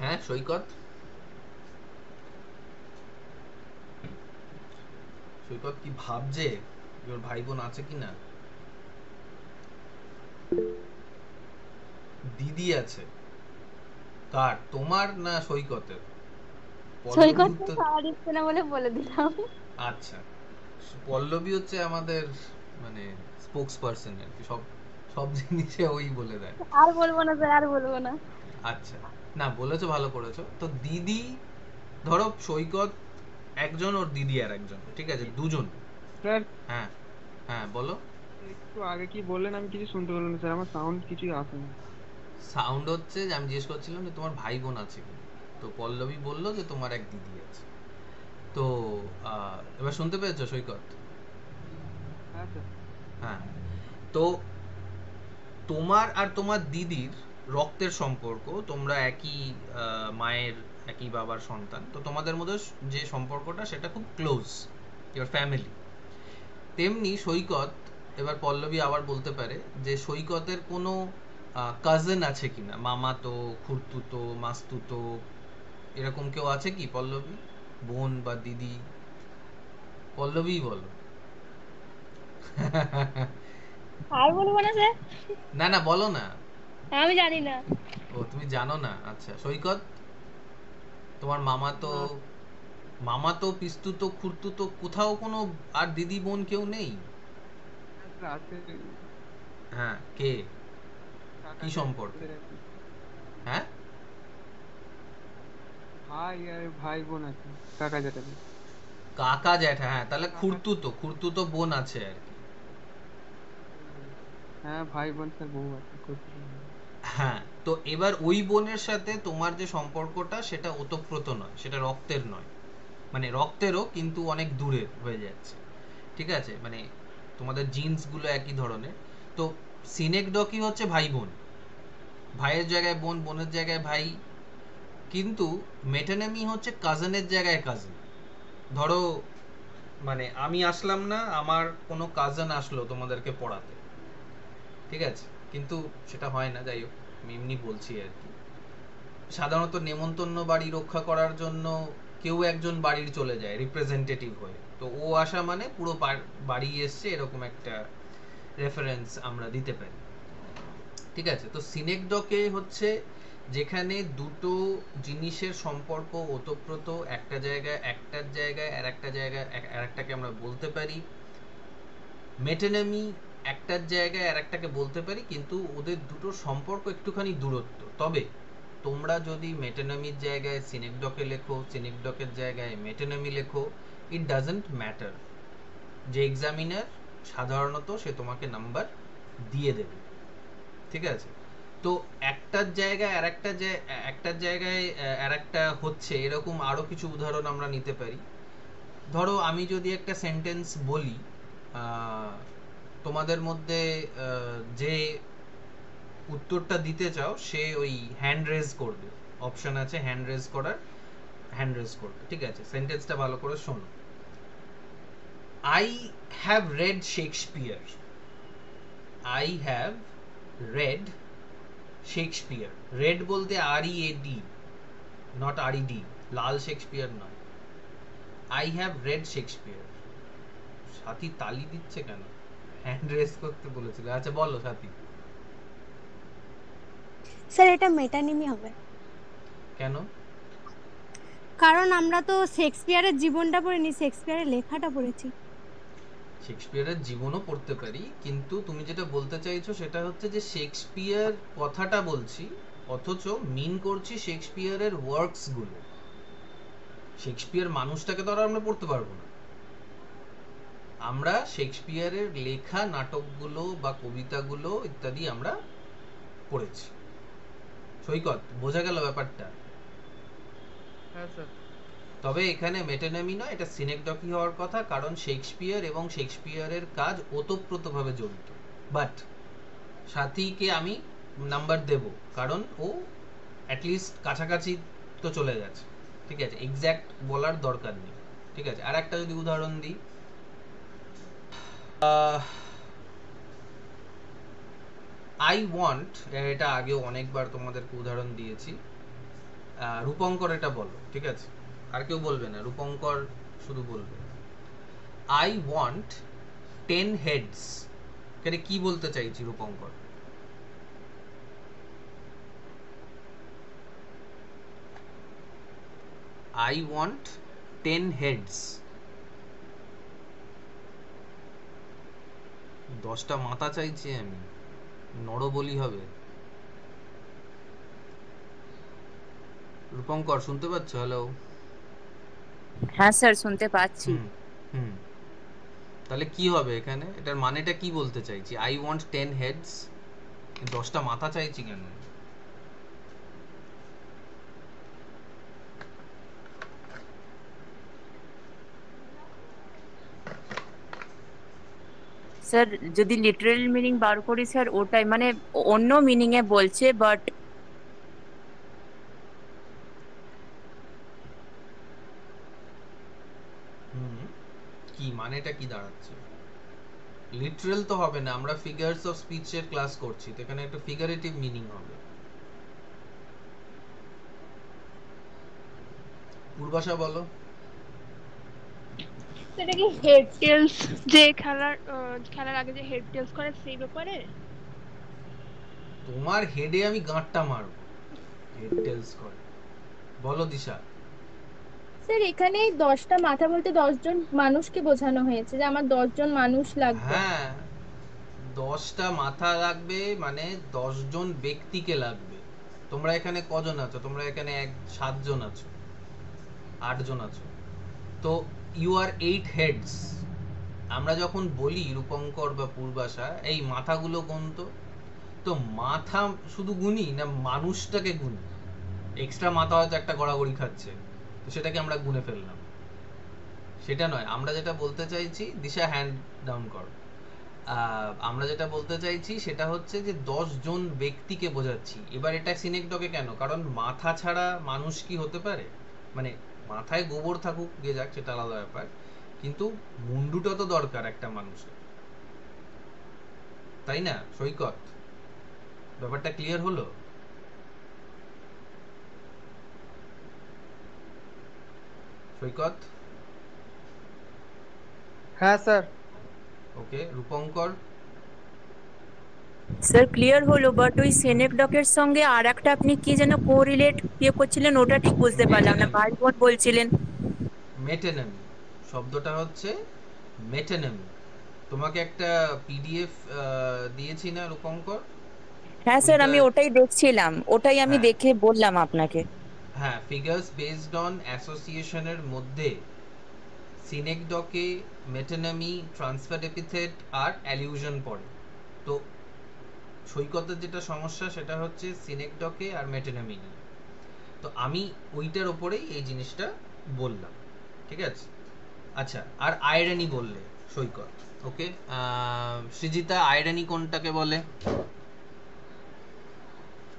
A: হ্যাঁ সৈকত, সৈকত কি ভাবছে ওর ভাই বোন আছে কিনা? দিদি আছে। কার, তোমার না সৈকতের?
D: সৈকত তো খাওয়া দিচ্ছে না বলে বলে দিলাম।
A: আচ্ছা, পল্লবী হচ্ছে আমাদের মানে স্পোক্স পারসন আর কি, সব সব জিনিসে ওই বলে দেয়।
D: আর বলবো না স্যার, আর বলবো না।
A: আচ্ছা, না বলেছো, ভালো করেছো। তো দিদি, ধরো সৈকত একজন, ওর দিদি আর একজন, ঠিক আছে, দুজন।
E: স্যার
A: হ্যাঁ হ্যাঁ বলো।
E: একটু আগে কি বললেন আমি কিছু শুনতে পেলাম না স্যার, আমার সাউন্ড কিছুই আসে না।
A: সাউন্ড হচ্ছে যে আমি জিজ্ঞেস করছিলাম যে তোমার ভাই বোন আছে কি, তো পল্লবী বললো যে তোমার এক দিদি আছে। তো এবার শুনতে পেয়েছো সৈকত?
E: হ্যাঁ স্যার।
A: হ্যাঁ, তো তোমার আর তোমার দিদির রক্তের সম্পর্ক, তোমরা একই মায়ের একই বাবার সন্তান, তো তোমাদের মধ্যে যে সম্পর্কটা সেটা খুব ক্লোজ, ইওর ফ্যামিলি। তেমনি সৈকত, এবার পল্লবী আবার বলতে পারে যে সৈকতের কোনো কাজিন আছে কিনা, মামাতো, খুড়তুতো, মাস্তুতো, এরকম কেউ আছে কি পল্লবী? বোন বা দিদি? পল্লবী বলো।
D: আর বলবো না স্যার,
A: না না বলো না।
D: আমি জানি না।
A: ও তুমি জানো না, আচ্ছা। সৈকত, তোমার মামাতো পিস্তুতো খুড়তুতো কোথাও কোনো আর দিদি বোন কেউ নেই?
E: হ্যাঁ স্যার আছে।
A: হ্যাঁ, কে,
E: কাকা
A: কি সম্পর্ক?
E: জ্যাঠাদের আর কি।
A: হ্যাঁ,
E: ভাই আর ভাই বোন আছে কাকা জ্যাঠাদের।
A: কাকা জ্যাঠা, হ্যাঁ, তাহলে খুড়তুতো বোন আছে আর কি।
E: হ্যাঁ ভাই বোন স্যার বউ আছে, খুড়তুতো বোন।
A: হ্যাঁ, তো এবার ওই বোনের সাথে তোমার যে সম্পর্কটা সেটা ওতপ্রোত নয়, সেটা রক্তের নয়, মানে রক্তেরও কিন্তু অনেক দূরের হয়ে যাচ্ছে, ঠিক আছে, মানে তোমাদের জিন্স গুলো একই ধরনের। তো সিনেকডকি হচ্ছে ভাই বোন, ভাইয়ের জায়গায় বোন, বোনের জায়গায় ভাই, কিন্তু মেটানমি হচ্ছে কাজিনের জায়গায় কাজিন। ধরো মানে আমি আসলাম না, আমার কোনো কাজিন আসলো তোমাদেরকে পড়াতে, ঠিক আছে, কিন্তু সেটা হয় না, যাই হোক আমি এমনি বলছি আর কি। সাধারণত নেমন্তন্ন বাড়ি রক্ষা করার জন্য কেউ একজন বাড়ির চলে যায় রিপ্রেজেন্টেটিভ হয়ে, তো ও আসা মানে পুরো বাড়ি এসছে, এরকম একটা রেফারেন্স আমরা দিতে পারি, ঠিক আছে। তো সিনেকডকে হচ্ছে যেখানে দুটো জিনিসের সম্পর্ক ওতপ্রোত, একটার জায়গায় আর একটাকে আমরা বলতে পারি। মেটানমি একটার জায়গায় আর একটাকে বলতে পারি, কিন্তু ওদের দুটোর সম্পর্ক একটুখানি দূরত্ব। তবে তোমরা যদি মেটানমির জায়গায় সিনেকডকে লেখো, সিনেকডকের জায়গায় মেটানমি লেখো, ইট ডাজন্ট ম্যাটার, যে এক্সামিনার সাধারণত সে তোমাকে নাম্বার দিয়ে দেবে, ঠিক আছে। তো একটার জায়গায় আর একটা হচ্ছে, এরকম আরো কিছু উদাহরণ আমরা নিতে পারি। ধরো আমি যদি একটা সেন্টেন্স বলি, তোমাদের মধ্যে যে উত্তরটা দিতে চাও সে ওই হ্যান্ড রেজ করবে, অপশন আছে হ্যান্ড রেজ করার, হ্যান্ড রেজ করবে, ঠিক আছে। সেন্টেন্সটা ভালো করে শোনো। I have read Shakespeare. I have read Shakespeare. Read বলতে R-E-A-D, not R-E-D, Lal Shakespeare নয়। I have read Shakespeare. সাথী তালি দিচ্ছে কেন? হ্যান্ড রেজ করতে বলেছিল। আচ্ছা বলো সাথী।
C: স্যার এটা মেটানিমি হবে।
A: কেন?
C: কারণ আমরা তো শেক্সপিয়ারের জীবনটা পড়িনি, শেক্সপিয়ারের লেখাটা পড়েছি।
A: শেক্সপিয়ারের জীবনও পড়তে পারি, কিন্তু তুমি যেটা বলতে চাইছো সেটা হচ্ছে যে শেক্সপিয়ার কথাটা বলছি, অথচ মিন করছি শেক্সপিয়ারের ওয়ার্কস গুলো। শেক্সপিয়ার মানুষটাকে তো আর আমরা পড়তে পারবো না, আমরা শেক্সপিয়ারের লেখা নাটকগুলো বা কবিতাগুলো ইত্যাদি আমরা পড়েছি। সৈকত, বোঝা গেল ব্যাপারটা?
E: হ্যাঁ স্যার।
A: তবে এখানে মেটানমি নয়, এটা সিনেকডকি হওয়ার কথা, কারণ শেক্সপিয়ার এবং শেক্সপিয়ারের কাজ ওতপ্রোতভাবে জড়িত। বাট সাথীকে আমি নাম্বার দেব, কারণ ও অ্যাটলিস্ট কাছাকাছি তো চলে গেছে, ঠিক আছে, এক্স্যাক্ট বলার দরকার নেই, ঠিক আছে। আর একটা যদি উদাহরণ দিই, আই ওয়ান্ট, এটা আগেও অনেকবার তোমাদেরকে উদাহরণ দিয়েছি, রূপঙ্কর এটা বলো, ঠিক আছে, আর কেউ বলবে না, রূপঙ্কর শুধু বলবে। আই ওয়ান্ট 10 হেডস, এটা কি বলতে চাইছি রূপঙ্কর? I want 10 heads, 10টা মাথা চাইছি আমি, নরবলি হবে। রূপঙ্কর শুনতে পাচ্ছ? হ্যালো?
G: হ্যাঁ স্যার শুনতে পাচ্ছি।
A: হুম, তাহলে কি হবে এখানে? এটার মানেটা কি বলতে চাইছি? I want 10 heads, 10টা মাথা চাইছি কেন?
G: স্যার যদি লিটারাল মিনিং বার করি স্যার, ওটাই মানে অন্য মিনিং এ বলছে, বাট
A: কি মানেটা কি দাঁড়াচ্ছে? লিটারাল তো হবে না, আমরা ফিগারস অফ স্পিচের ক্লাস করছি, তো এখানে একটা ফিগারেটিভ মিনিং হবে। পূর্বাশা বলো।
H: সেটা কি হেড টেলস, যে খেলার আগে যে হেড টেলস করে সেই ব্যাপারে?
A: তোমার হেডে আমি গাঁটটা মারবো, হেড টেলস করে। বলো দিশা।
D: স্যার এখানে 10টা মাথা বলতে 10 জন মানুষকে বোঝানো হয়েছে, যে আমার 10 জন মানুষ লাগবে।
A: হ্যাঁ, 10টা মাথা লাগবে মানে 10 জন ব্যক্তিকে লাগবে। তোমরা এখানে কজন আছো? তোমরা এখানে 7 জন আছো, 8 জন আছো, তো ইউ আর 8 হেডস। আমরা যখন বলি রূপঙ্কর বা পূর্বাশা এই মাথাগুলো গুনতো, তো মাথা শুধু গুনি না মানুষটাকে গুনি? এক্সট্রা মাথা হয়তো একটা গড়াগড়ি খাচ্ছে, তো সেটাকে আমরা গুনে ফেললাম, সেটা নয়। আমরা যেটা বলতে চাইছি, দিশা হ্যান্ড ডাউন কর, আমরা যেটা বলতে চাইছি সেটা হচ্ছে যে 10 জন ব্যক্তিকে বোঝাচ্ছি। এবার এটা সিনেকডকে কেন? কারণ মাথা ছাড়া মানুষ কি হতে পারে? মানে মাথায় গোবর থাকুক গে যাক, সেটা আলাদা ব্যাপার, কিন্তু মুন্ডুটা তো দরকার একটা মানুষের, তাই না সৈকত? ব্যাপারটা ক্লিয়ার হলো? সৈকত?
E: হ্যাঁ স্যার।
A: ওকে, রূপঙ্কর?
G: স্যার ক্লিয়ার হলো, বাট ওই সেনেকডকের সঙ্গে আর একটা আপনি কি যেন কোরিলেট করছিলেন, ওটা ঠিক বুঝতে পারলাম না। ভাই বোন বলছিলেন।
A: মেটানমি শব্দটা হচ্ছে মেটানমি। তোমাকে একটা পিডিএফ দিয়েছি না রূপঙ্কর?
G: হ্যাঁ স্যার, আমি ওটাই দেখছিলাম, ওটাই আমি
A: হ্যাঁ
G: দেখে বললাম আপনাকে।
A: হ্যাঁ, ফিগারস বেসড অন অ্যাসোসিয়েশনের মধ্যে সিনেকডকে মেটানমি, ট্রান্সফার এপিথেট আর অ্যালিউশন পড়ে। তো সৈকতের যেটা সমস্যা সেটা হচ্ছে সিনেকডকে আর মেটানমি নিয়ে, তো আমি ওইটার ওপরেই এই জিনিসটা বললাম, ঠিক আছে। আচ্ছা, আর আয়রানি বললে সৈকত, ওকে। সৃজিতা, আয়রানি কোনটাকে বলে?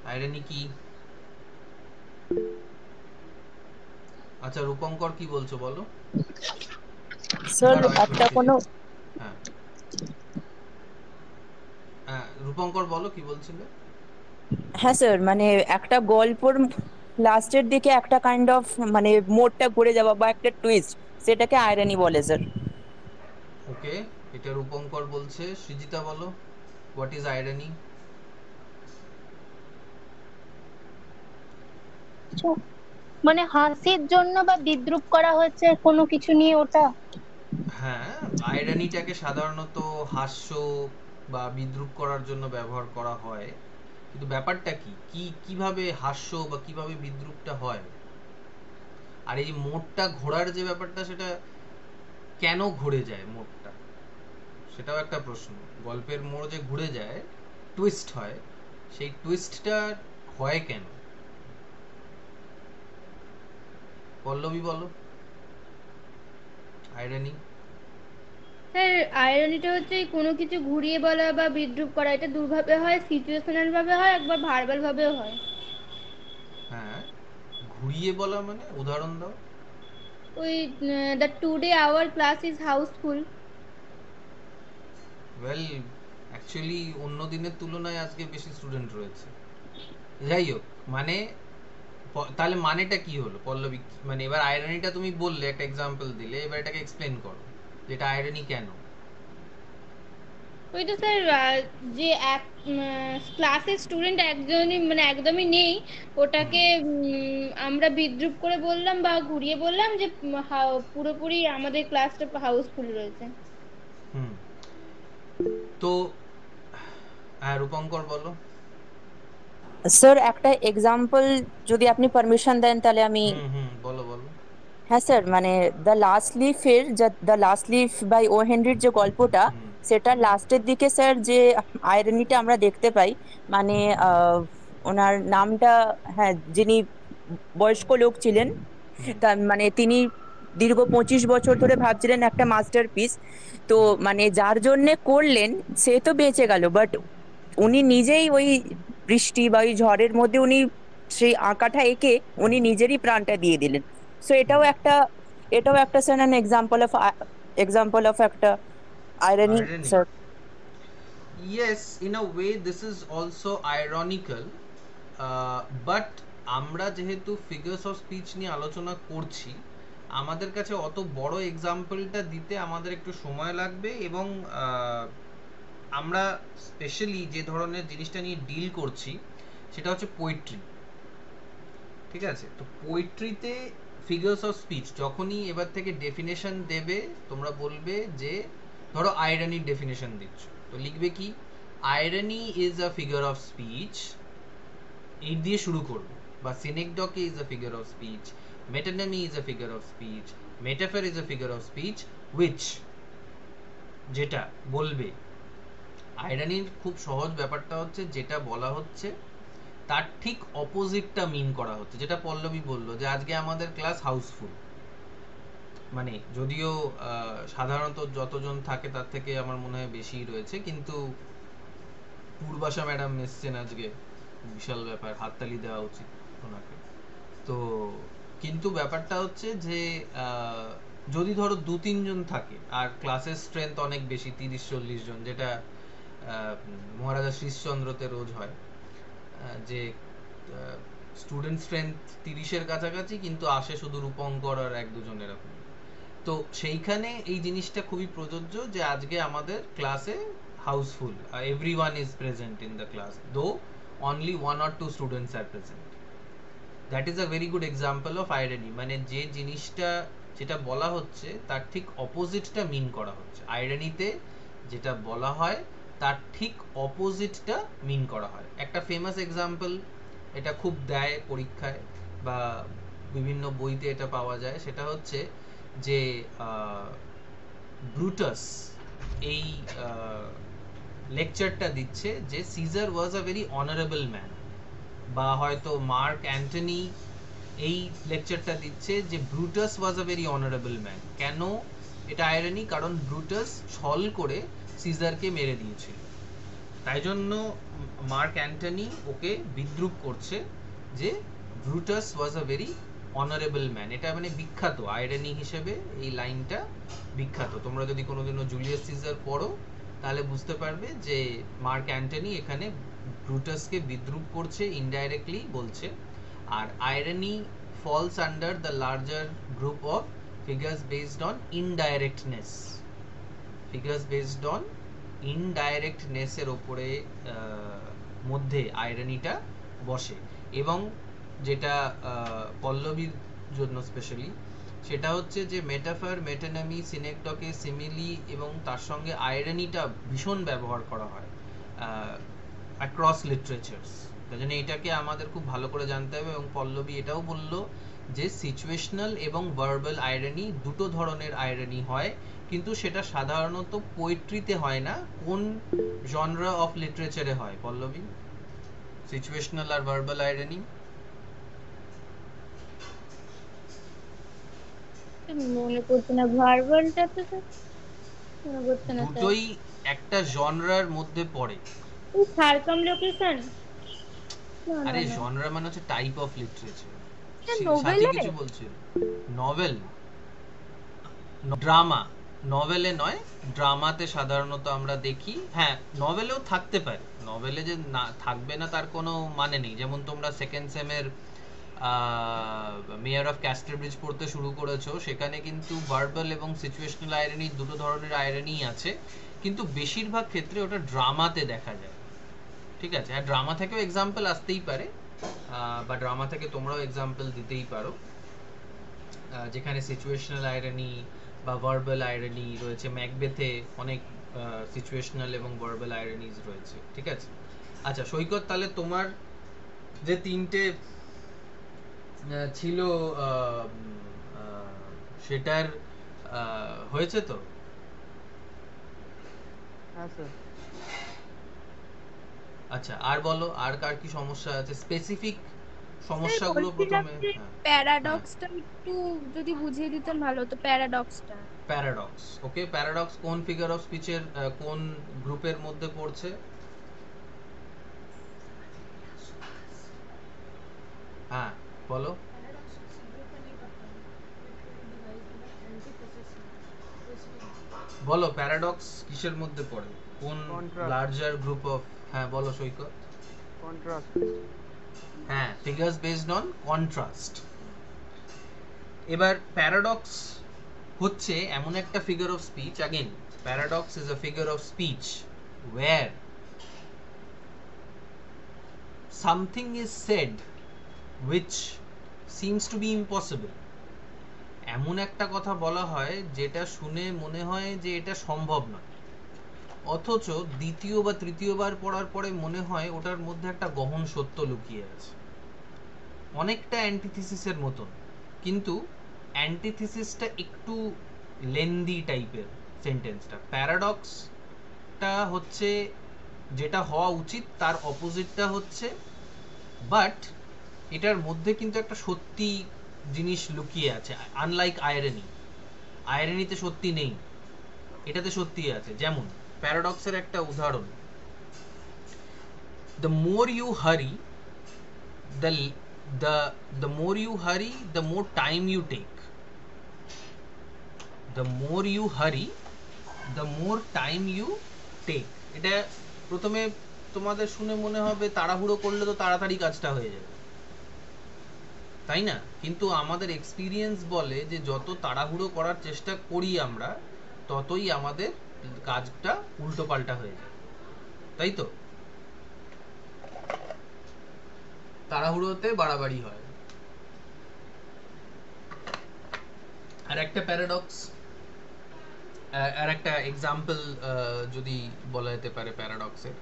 A: আয়রানি কি? আচ্ছা, রূপঙ্কর কি বলছো বলো।
G: স্যার
A: দাঁড়াও এক
G: একটা
A: মিনিট।
G: কোনো
A: হ্যাঁ রূপঙ্কর বলো কি বলছিলে।
G: হ্যাঁ স্যার, মানে একটা গল্পর লাস্টের দিকে একটা কাইন্ড অফ মানে মোড়টা ঘুরে যাওয়া বা একটা টুইস্ট, সেটাকে আয়রানি বলে স্যার।
A: ওকে, এটা রূপঙ্কর বলছে। সৃজিতা বলো, হোয়াট ইজ আয়রানি?
D: মানে হাসির জন্য বা বিদ্রুপ করা হয়েছে কোনো কিছু নিয়ে, ওটা?
A: হ্যাঁ, আয়রানিটাকে সাধারণত হাস্য বা বিদ্রূপ করার জন্য ব্যবহার করা হয়, কিন্তু ব্যাপারটা কি কিভাবে হাস্য বা কিভাবে বিদ্রূপটা হয়? আর এই মোড়টা ঘোরার যে ব্যাপারটা, সেটা কেন ঘুরে যায় মোড়টা, সেটাও একটা প্রশ্ন। গল্পের মোড় যে ঘুরে যায়, টুইস্ট হয়, সেই টুইস্টটা হয় কেন? পল্লবী বলো। আইরনি?
D: স্যার আইরনিটা হচ্ছে কোনো কিছু ঘুরিয়ে বলা বা বিদ্রূপ করা, এটা দুভাবে হয়, সিচুয়েশনাল ভাবে হয়, একবার ভার্বাল ভাবেও হয়।
A: হ্যাঁ, ঘুরিয়ে বলা মানে উদাহরণ দাও।
D: ওই the today our class is house full.
A: Well, actually অন্য দিনের তুলনায় আজকে বেশি স্টুডেন্ট রয়েছে। যাই হোক, মানে তাহলে মানেটা কি হলো পল্লবী? মানে এবার আইরনিটা তুমি বললে, একটা এক্সাম্পল দিলে, এবার এটাকে এক্সপ্লেন করো যেটা আইরনি কেন।
D: ওই তো স্যার, যে এক ক্লাসের স্টুডেন্ট একজনই মানে একদমই নেই, ওটাকে আমরা বিদ্রূপ করে বললাম বা ঘুরিয়ে বললাম যে পুরোপুরি আমাদের ক্লাসটা হাউসফুল রয়েছে।
A: হুম, তো রূপঙ্কর বলো।
G: স্যার একটা এক্সাম্পল যদি আপনি পারমিশন দেন তাহলে আমি।
A: বলো বলো।
G: হ্যাঁ স্যার, মানে দ্য লাস্ট লিফের the last leaf by O হেনরির যে গল্পটা, সেটা লাস্টের দিকে স্যার যে আইরনিটা আমরা দেখতে পাই, মানে ওনার নামটা, হ্যাঁ, যিনি বয়স্ক লোক ছিলেন, তার মানে তিনি দীর্ঘ 25 বছর ধরে ভাবছিলেন একটা মাস্টারপিস, তো মানে যার জন্যে করলেন সে তো বেঁচে গেল, বাট উনি নিজেই ওই বৃষ্টি বা ওই ঝড়ের মধ্যে উনি সেই আঁকাটা এঁকে উনি নিজেরই প্রাণটা দিয়ে দিলেন। সো এটাও একটা স্যার an example of একটা irony
A: Irony.
G: Sir.
A: Yes, in a way this is also ironical, but আমরা যেহেতু ফিগার্স অফ স্পিচ নিয়ে আলোচনা করছি, আমাদের কাছে অত বড় এক্সাম্পলটা দিতে আমাদের একটু সময় লাগবে, এবং আমরা স্পেশালি যে ধরনের জিনিসটা নিয়ে ডিল করছি সেটা হচ্ছে পোয়েট্রি। ঠিক আছে, তো পোয়েট্রিতে ফিগার্স অফ স্পিচ যখনই এবার থেকে ডেফিনেশন দেবে, তোমরা বলবে যে ধরো আইরনির ডেফিনেশন দিচ্ছ, তো লিখবে কি, irony is a figure of speech, এই দিয়ে শুরু করবে, বা synecdoche is a figure of speech, metonymy is a figure of speech, metaphor is a figure of speech, which, যেটা বলবে। আইরনির খুব সহজ ব্যাপারটা হচ্ছে, যেটা বলা হচ্ছে তার ঠিক অপোজিটটা মিন করা হচ্ছে, যেটা পল্লবী বললো যে আজকে আমাদের ক্লাস হাউসফুল, মানে যদিও সাধারণত যতজন থাকে তার থেকে আমার মনে হয় বেশি রয়েছে, কিন্তু পূর্বাশা ম্যাডাম এসছেন আজকে, বিশাল ব্যাপার, হাততালি দেওয়া উচিত ওনাকে। তো কিন্তু ব্যাপারটা হচ্ছে যে যদি ধরো 2-3 জন থাকে আর ক্লাসের স্ট্রেংথ অনেক বেশি, 30-40 জন, যেটা মহারাজা শ্রীশচন্দ্রতে রোজ হয়, যে স্টুডেন্ট স্ট্রেংথ 30-এর কাছাকাছি, কিন্তু আসে শুধু রূপঙ্কর আর 1-2 জন এরকম। তো সেইখানে এই জিনিসটা খুবই প্রযোজ্য যে আজকে আমাদের ক্লাসে house full, everyone is present in the class, though only 1 or 2 students are present. That is a very good example of irony, মানে যে জিনিসটা যেটা বলা হচ্ছে তার ঠিক অপোজিটটা মিন করা হচ্ছে। আইরনিতে যেটা বলা হয় তার ঠিক অপোজিটটা মিন করা হয়। একটা ফেমাস এক্সাম্পল, এটা খুব দেয় পরীক্ষায় বা বিভিন্ন বইতে এটা পাওয়া যায়, সেটা হচ্ছে যে ব্রুটাস এই লেকচারটা দিচ্ছে যে Caesar was a very honourable man, বা হয়তো মার্ক অ্যান্টনি এই লেকচারটা দিচ্ছে যে Brutus was a very honourable man. কেন এটা আইরনি? কারণ ব্রুটাস ছল করে সিজারকে মেরে দিয়েছিল, তাই জন্য মার্ক অ্যান্টনি ওকে বিদ্রূপ করছে যে Brutus was a very honourable man. এটা মানে বিখ্যাত আইরনি হিসেবে, এই লাইনটা বিখ্যাত। তোমরা যদি কোনোদিনও জুলিয়াস সিজার পড়ো তাহলে বুঝতে পারবে যে মার্ক অ্যান্টনি এখানে ব্রুটাসকে বিদ্রূপ করছে, ইনডাইরেক্টলি বলছে। আর irony falls under the larger group of figures based on indirectness, figures based on indirectness এর উপরে মধ্যে আইরনিটা বসে। এবং যেটা পল্লবীর জন্য স্পেশালি, সেটা হচ্ছে যে মেটাফর, মেটানমি, সিনেকডকে, সিমিলি এবং তার সঙ্গে আইরনিটা ভীষণ ব্যবহার করা হয় অ্যাক্রস লিটারেচার্স। তাই জন্য এটাকে আমাদের খুব ভালো করে জানতে হবে। এবং পল্লবী এটাও বললো যে সিচুয়েশনাল এবং ভার্বাল আইরনি দুটো ধরনের আইরনি হয়, কিন্তু সেটা সাধারণত পোয়েট্রিতে হয় না। কোন জনরা অফ লিটারেচারে হয় পল্লবী, সিচুয়েশনাল আর ভার্বাল আইরনি?
D: মনে পড়ছে না, ভার্বালটা তো স্যার মনে পড়ছে না স্যার।
A: দুটোই একটা জনরার মধ্যে পড়ে।
D: এই সার্কামলোকেশন, না না
A: আরে
D: না,
A: জনরা মানে হচ্ছে টাইপ অফ লিটারেচার।
F: এটা
A: সাথী
F: নোবেলে
A: কিছু বলছিল। নভেল, ড্রামা, নভেলে নয়, ড্রামাতে সাধারণত আমরা দেখি। হ্যাঁ, নভেলেও থাকতে পারে, নভেলে যে না থাকবে না তার কোনো মানে নেই। যেমন তোমরা সেকেন্ড সেমের মেয়র অফ ক্যাস্টেলব্রিজ পড়তে শুরু করেছো, সেখানে কিন্তু ভার্বাল এবং সিচুয়েশনাল আইরনি দুটো ধরনের আইরনি আছে, কিন্তু বেশিরভাগ ক্ষেত্রে ওটা ড্রামাতে দেখা যায়। ঠিক আছে, আর ড্রামা থেকেও এক্সাম্পল আসতেই পারে, বা ড্রামা থেকে তোমরাও এক্সাম্পল দিতেই পারো, যেখানে সিচুয়েশনাল আইরনি বা ভার্বাল আইরনি রয়েছে। ম্যাকবেথে অনেক সিচুয়েশনাল এবং ভার্বাল আইরনিজ রয়েছে। ঠিক আছে, আচ্ছা সৈকত, তাহলে তোমার যে তিনটে ছিল সেটার হয়েছে তো?
E: হ্যাঁ স্যার।
A: আচ্ছা, আর বলো, আর কার কি সমস্যা আছে, স্পেসিফিক সমস্যাগুলো প্রথমে।
F: প্যারাডক্সটা একটু যদি বুঝিয়ে দিতেন ভালো হতো, প্যারাডক্সটা।
A: প্যারাডক্স, ওকে, প্যারাডক্স কোন ফিগার অফ স্পিচের কোন গ্রুপের মধ্যে পড়ছে? হ্যাঁ বলো। বলো প্যারাডক্স কিসের মধ্যে পড়ে, কোন লার্জার গ্রুপ অফ? হ্যাঁ বলো সৈকত।
E: কন্ট্রাস্ট।
A: হ্যাঁ, ফিগার্স বেসড অন কন্ট্রাস্ট। এবার প্যারাডক্স হচ্ছে এমন একটা figure of speech, again paradox is a figure of speech where something is said which seems to be impossible. এমন একটা কথা বলা হয় যেটা শুনে মনে হয় যে এটা সম্ভব নয়, অথচ দ্বিতীয় বা তৃতীয়বার পড়ার পরে মনে হয় ওটার মধ্যে একটা গহন সত্য লুকিয়ে আছে। অনেকটা অ্যান্টিথিসিসের মতন, কিন্তু অ্যান্টিথিসিসটা একটু লেন্দি টাইপের সেন্টেন্সটা। প্যারাডক্সটা হচ্ছে যেটা হওয়া উচিত তার অপোজিটটা হচ্ছে, বাট এটার মধ্যে কিন্তু একটা সত্যি জিনিস লুকিয়ে আছে। আনলাইক আইরনি, আইরনিতে সত্যি নেই, এটাতে সত্যি আছে। যেমন প্যারাডক্সের একটা উদাহরণ, the more you hurry, the more you hurry, the more time you take. The more you hurry, the more time you take. এটা প্রথমে তোমাদের শুনে মনে হবে তাড়াহুড়ো করলে তো তাড়াতাড়ি কাজটা হয়ে যাবে, তাই না? কিন্তু আমাদের এক্সপিরিয়েন্স বলে যে যত তাড়াহুড়ো করার চেষ্টা করি আমরা, ততই আমাদের কাজটা উল্টো পাল্টা হয়ে যায়, তাই তো? তাড়াহুড়োতে বাড়াবাড়ি হয়। আর একটা প্যারাডক্স, আর একটা এক্সাম্পল যদি বলা যেতে পারে প্যারাডক্সের,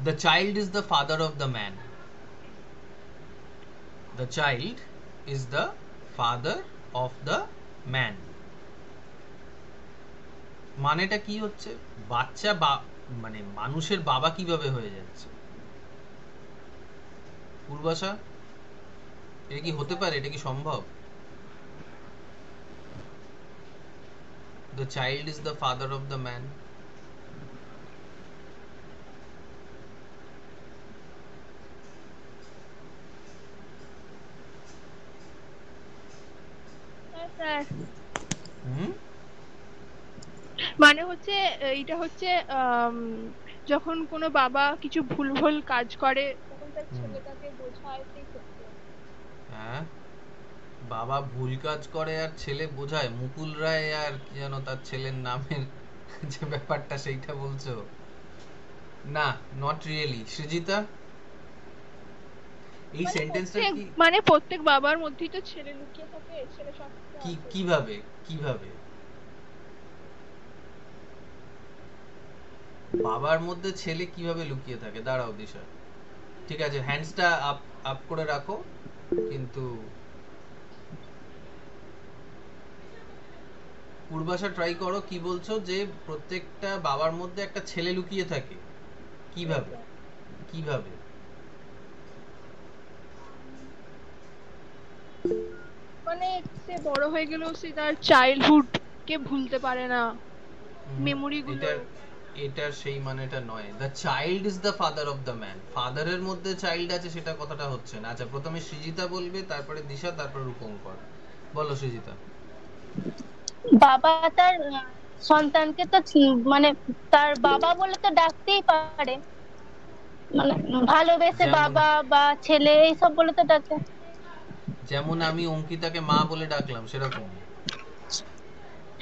A: the child is the father of the man. The child is the father of the man. মানেটা কি হচ্ছে? বাচ্চা মানে মানুষের বাবা কিভাবে হয়ে যাচ্ছে? পূর্বাশা, এটা কি হতে পারে? এটা কি সম্ভব? The child is the father of the man.
H: Sir
A: hmm,
H: মানে হচ্ছে এইটা হচ্ছে যখন কোনো বাবা কিছু ভুল কাজ করে তখন তার ছেলেটাকে বোঝায়, সেই ক্ষেত্রে।
A: হ্যাঁ, বাবা ভুল কাজ করে আর ছেলে বোঝায়। মুকুল রায় আর কি যেন তার ছেলের নামের যে ব্যাপারটা, সেইটা বলছো? না, নট রিয়েলি। সৃজিতা, এই সেন্টেন্সটা কি
H: মানে প্রত্যেক বাবার মধ্যেই তো ছেলে লুকিয়ে থাকে, ছেলে সব
A: কিভাবে কিভাবে বাবার মধ্যে ছেলে কিভাবে লুকিয়ে থাকে? দাঁড়াও দিশা, ঠিক আছে, হ্যান্ডসটা আপ আপ করে রাখো, কিন্তু পূর্বাশা ট্রাই করো। কি বলছো যে প্রত্যেকটা বাবার মধ্যে একটা ছেলে লুকিয়ে থাকে? কিভাবে কিভাবে?
H: মানে সে বড় হয়ে গেলেও সে তার চাইল্ডহুড কে ভুলতে পারে না, মেমোরি গুলো।
A: এটার সেই মানেটা নয়। The child is the father of the man. ফাদারের মধ্যে চাইল্ড আছে সেটা কথাটা হচ্ছে না। আচ্ছা, প্রথমে সৃজিতা বলবে, তারপরে দিশা, তারপর রূপঙ্কর। বলো সৃজিতা।
D: বাবা তার সন্তানকে তো মানে তার বাবা বলে তো ডাকতেই পারে, মানে ভালোবেসে বাবা বা ছেলে এইসব বলে তো ডাকে।
A: যেমন আমি অঙ্কিতাকে মা বলে ডাকলাম সেরকম।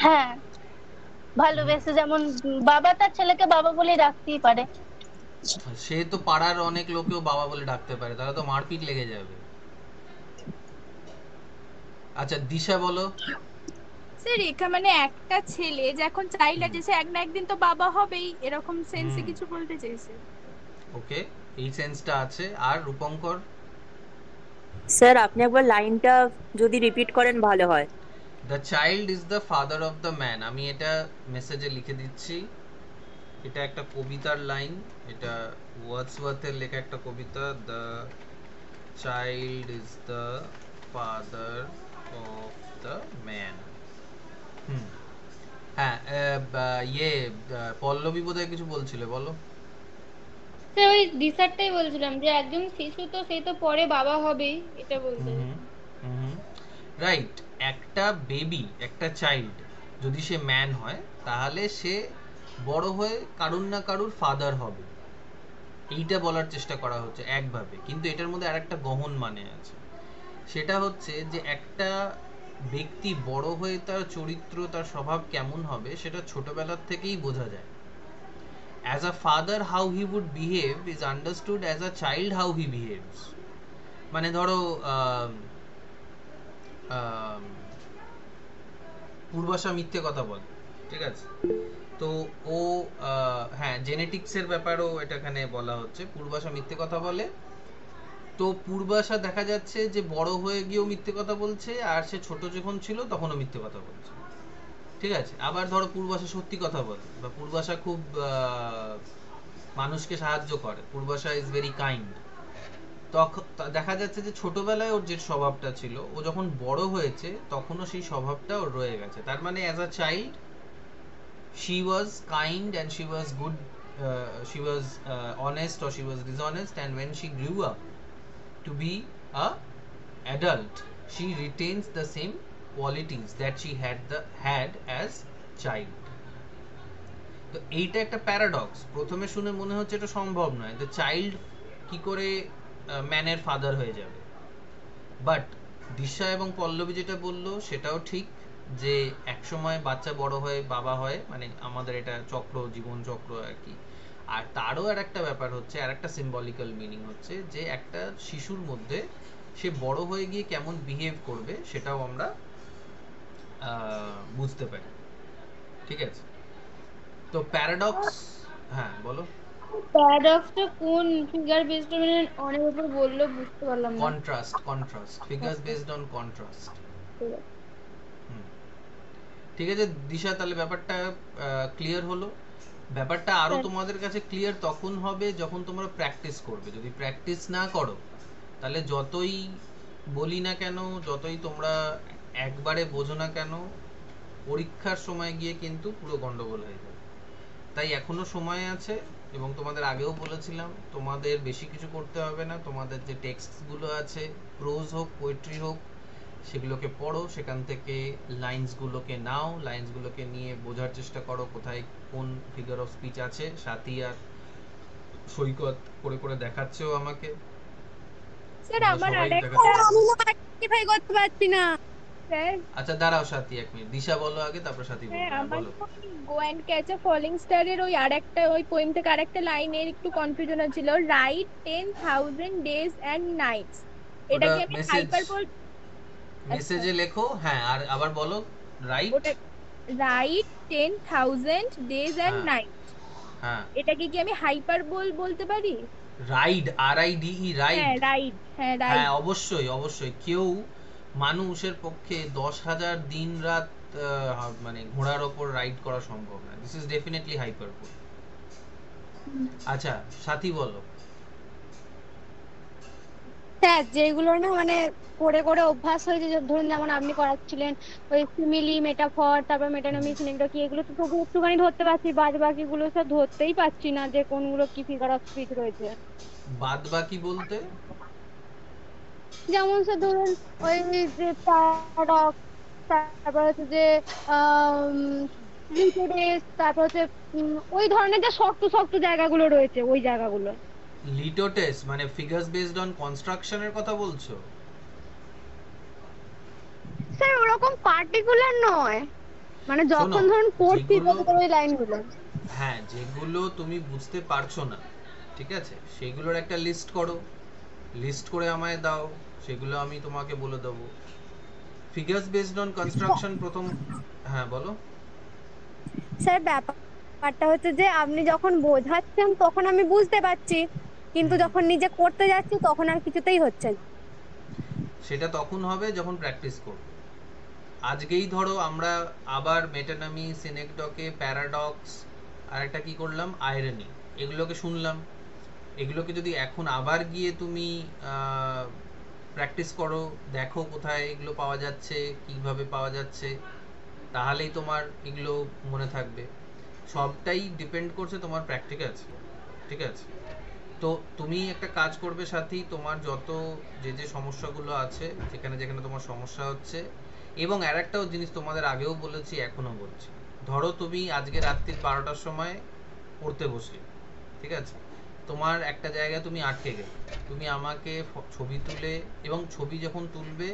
D: হ্যাঁ, ভালোবেসে যেমন বাবা তার ছেলেকে বাবা বলে ডাকতেই পারে।
A: সে তো পাড়ার অনেক লোকেও বাবা বলে ডাকতে পারে, তাহলে তো মারপিট লেগে যাবে। আচ্ছা দিশা বলো।
F: স্যার এখানে মানে একটা ছেলে যখন চাইল্ড আছে সে এক না একদিন তো বাবা হবেই, এরকম সেন্সে কিছু বলতে চাইছে।
A: ওকে, এই সেন্সটা আছে। আর রূপঙ্কর?
G: স্যার আপনি একবার লাইনটা যদি রিপিট করেন ভালো হয়।
A: The child is the father of the man. আমি এটা মেসেজে লিখে দিচ্ছি। এটা একটা কবিতার লাইন, এটা ওয়ার্ডসওয়ার্থের লেখা একটা কবিতা। The child is the father of the man. হ্যাঁ, পল্লবী বোধহয় কিছু বলছিলে, বলো।
D: স্যার ওই রিসার্চটাই বলছিলাম যে একজন শিশু তো সে তো পরে বাবা হবেই, এটা বলতে।
A: রাইট। একটা বেবি, একটা চাইল্ড যদি সে ম্যান হয় তাহলে সে বড় হয়ে কারুর না কারুর ফাদার হবে, এইটা বলার চেষ্টা করা হচ্ছে একভাবে। কিন্তু এটার মধ্যে আরেকটা গহন মানে আছে। সেটা হচ্ছে যে একটা ব্যক্তি বড় হয়ে তার চরিত্র, তার স্বভাব কেমন হবে সেটা ছোটবেলার থেকেই বোঝা যায়। As a father how he would behave is understood as a child how he behaves. মানে ধরো পূর্বাশা মিথ্যে কথা বলে, ঠিক আছে, তো ও হ্যাঁ জেনেটিক্সের ব্যাপারেও এটা এখানে বলা হচ্ছে। পূর্বাশা মিথ্যে কথা বলে, তো পূর্বাশা দেখা যাচ্ছে যে বড় হয়ে গিয়েও মিথ্যে কথা বলছে, আর সে ছোট যখন ছিল তখনও মিথ্যে কথা বলছে, ঠিক আছে। আবার ধরো পূর্বাশা সত্যি কথা বলে, বা পূর্বাশা খুব মানুষকে সাহায্য করে, পূর্বাশা ইজ ভেরি কাইন্ড, তখন দেখা যাচ্ছে যে ছোটবেলায় ওর যে স্বভাবটা ছিল ও যখন বড় হয়েছে তখনও সেই স্বভাবটা ওর রয়ে গেছে। তার মানে as a child she was kind and she was good, she was honest or she was dishonest, and when she grew up to be a adult she retains the same qualities that she had as child. তো এইটা একটা paradox. প্রথমে শুনে মনে হচ্ছে এটা সম্ভব নয়, দ্য চাইল্ড কি করে ম্যানের ফাদার হয়ে যাবে। বাট দিশা এবং পল্লবী যেটা বললো সেটাও ঠিক, যে একসময় বাচ্চা বড় হয়ে বাবা হয়, মানে আমাদের এটা চক্র, জীবন চক্র আর কি। আর তারও আর একটা ব্যাপার হচ্ছে, আর একটা সিম্বলিক্যাল মিনিং হচ্ছে যে একটা শিশুর মধ্যে সে বড় হয়ে গিয়ে কেমন বিহেভ করবে সেটাও আমরা বুঝতে পারি, ঠিক আছে। তো প্যারাডক্স, হ্যাঁ বলো।
D: প্যারাডক্সটা কোন ফিগার বেসড মানে অনেক উপর বললো, বুঝতে পারলাম না।
A: Contrast figures based on contrast. ঠিক আছে দিশা, তাহলে ব্যাপারটা ক্লিয়ার হলো। ব্যাপারটা আরো তোমাদের কাছে ক্লিয়ার তখন হবে যখন তোমরা প্র্যাকটিস করবে। যদি প্র্যাকটিস না করো তাহলে যতই বলি না কেন, যতই তোমরা একবারে বোঝো না কেন, পরীক্ষার সময় গিয়ে কিন্তু পুরো গন্ডগোল হয়ে যাবে। তাই এখনো সময় আছে, এবং তোমাদের আগেও বলেছিলাম তোমাদের বেশি কিছু করতে হবে না। তোমাদের যে টেক্সটগুলো আছে, প্রোজ হোক পোয়েট্রি হোক, সেগুলোকে পড়ো, সেখান থেকে লাইন্সগুলোকে নাও, লাইন্সগুলোকে নিয়ে বোঝার চেষ্টা করো কোথায় কোন ফিগার অফ স্পিচ আছে। সাথী আর সৈকত করে করে দেখাচ্ছেও আমাকে।
F: স্যার আমার আরেকটা, আমি না আইডেন্টিফাই করতে পারছি না স্যার।
A: আচ্ছা দাঁড়াও সাথী, এক মিনিট, দিশা বলো আগে, তারপর সাথী বলো।
F: হ্যাঁ, আমার go and catch a falling star এর ওই আরেকটা, ওই পোয়েম থেকে আরেকটা লাইনের একটু কনফিউশন ছিল। রাইট 10,000 ডেজ এন্ড নাইটস, এটা কি আমি হাইপারবোল
A: মেসেজে লেখো। হ্যাঁ, আর আবার বলো। রাইট
F: 10,000 ডেজ এন্ড নাইটস, হ্যাঁ, এটাকে কি আমি হাইপারবোল বলতে পারি?
A: Ride, RIDE, ride.
F: হ্যাঁ রাইড, হ্যাঁ রাইড।
A: হ্যাঁ অবশ্যই অবশ্যই। কেউ মানুষের পক্ষে 10,000 দিন রাত মানে ঘোড়ার ওপর রাইড করা সম্ভব না। This is definitely hyperbole. আচ্ছা সাথী বলো।
C: স্যার যেগুলো না মানে করে করে অভ্যাস হয়েছে, ধরুন যেমন আপনি করাচ্ছিলেন ওই সিমিলি, মেটাফর, তারপর মেটানমি, সিনেক্টকি, এগুলো তো তবু একটুখানি ধরতে পারছি, বাদ বাকিগুলো সব ধরতেই পারছি না যে কোনগুলো কি ফিগার অফ স্পিচ রয়েছে।
A: বাদ বাকি বলতে
C: যেমন স্যার ধরুন ওই যে প্যারাডক্স, তারপর হচ্ছে যে লিটোডেস, তারপর হচ্ছে ওই ধরনের যে শক্ত শক্ত জায়গাগুলো রয়েছে ওই জায়গাগুলো।
A: লিটোটেস মানে ফিগার্স বেসড অন কনস্ট্রাকশনের কথা বলছো?
C: স্যার ওরকম পার্টিকুলার নয়, মানে যখন ধরুন পড়ছি তখন ওই লাইনগুলো।
A: হ্যাঁ, যেগুলো তুমি বুঝতে পারছো না, ঠিক আছে, সেগুলোর একটা লিস্ট করো, লিস্ট করে আমায় দাও, সেগুলো আমি তোমাকে বলে দেবো। ফিগার্স বেসড অন কনস্ট্রাকশন প্রথম, হ্যাঁ বলো।
C: স্যার ব্যাপারটা হচ্ছে যে আপনি যখন বোঝাচ্ছেন তখন আমি বুঝতে পারছি, কিন্তু যখন নিজে করতে যাচ্ছি তখন আর কিছুতেই হচ্ছে না।
A: সেটা তখন হবে যখন প্র্যাকটিস করবে। আজকেই ধরো আমরা আবার মেটানমি, সিনেকডকে, প্যারাডক্স, আর একটা কি করলাম, আয়রনি, এগুলোকে শুনলাম। এগুলোকে যদি এখন আবার গিয়ে তুমি প্র্যাকটিস করো, দেখো কোথায় এগুলো পাওয়া যাচ্ছে, কিভাবে পাওয়া যাচ্ছে, তাহলেই তোমার এগুলো মনে থাকবে। সবটাই ডিপেন্ড করছে তোমার প্র্যাকটিক্যাল, ঠিক আছে? তো তুমি একটা কাজ করবে সাথী, তোমার যত যে যে সমস্যাগুলো আছে, যেখানে যেখানে তোমার সমস্যা হচ্ছে, এবং আর একটাও জিনিস তোমাদের আগেও বলেছি, এখনো বলছি, ধরো তুমি আজকে রাত্রি 12টার সময় পড়তে বসলে, ঠিক আছে, তোমার একটা জায়গায় তুমি আটকে গেলে, তুমি আমাকে ছবি তুলে, এবং ছবি যখন তুলবে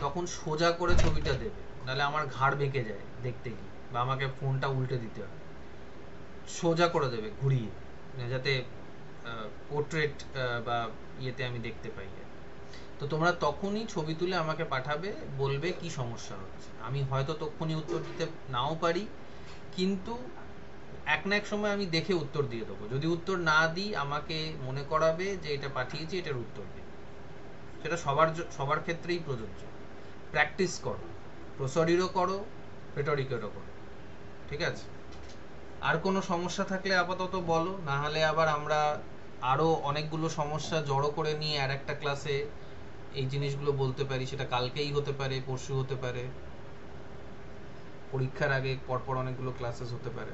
A: তখন সোজা করে ছবিটা দেবে, নাহলে আমার ঘাড় বেঁকে যায় দেখতে গিয়ে, বা আমাকে ফোনটা উল্টে দিতে হয়, সোজা করে দেবে ঘুরিয়ে, যাতে পোর্ট্রেট বা ইয়েতে আমি দেখতে পাই। তো তোমরা তখনই ছবি তুলে আমাকে পাঠাবে, বলবে কি সমস্যা হচ্ছে। আমি হয়তো তখনই উত্তর দিতে নাও পারি, কিন্তু এক না এক সময় আমি দেখে উত্তর দিয়ে দেবো। যদি উত্তর না দিই, আমাকে মনে করাবে যে এটা পাঠিয়েছি, এটার উত্তর দিই। সেটা সবার ক্ষেত্রেই প্রযোজ্য। প্র্যাকটিস করো, প্রসডিরও করো, রেটরিকেরও করো, ঠিক আছে? আর কোনো সমস্যা থাকলে আপাতত বলো, না হলে আবার আমরা আরো অনেকগুলো সমস্যা জড়ো করে নিয়ে আর একটা ক্লাসে এই জিনিসগুলো বলতে পারি। সেটা কালকেই হতে পারে, পরশু হতে পারে, পরীক্ষার আগে পরপর অনেকগুলো ক্লাসেস হতে পারে।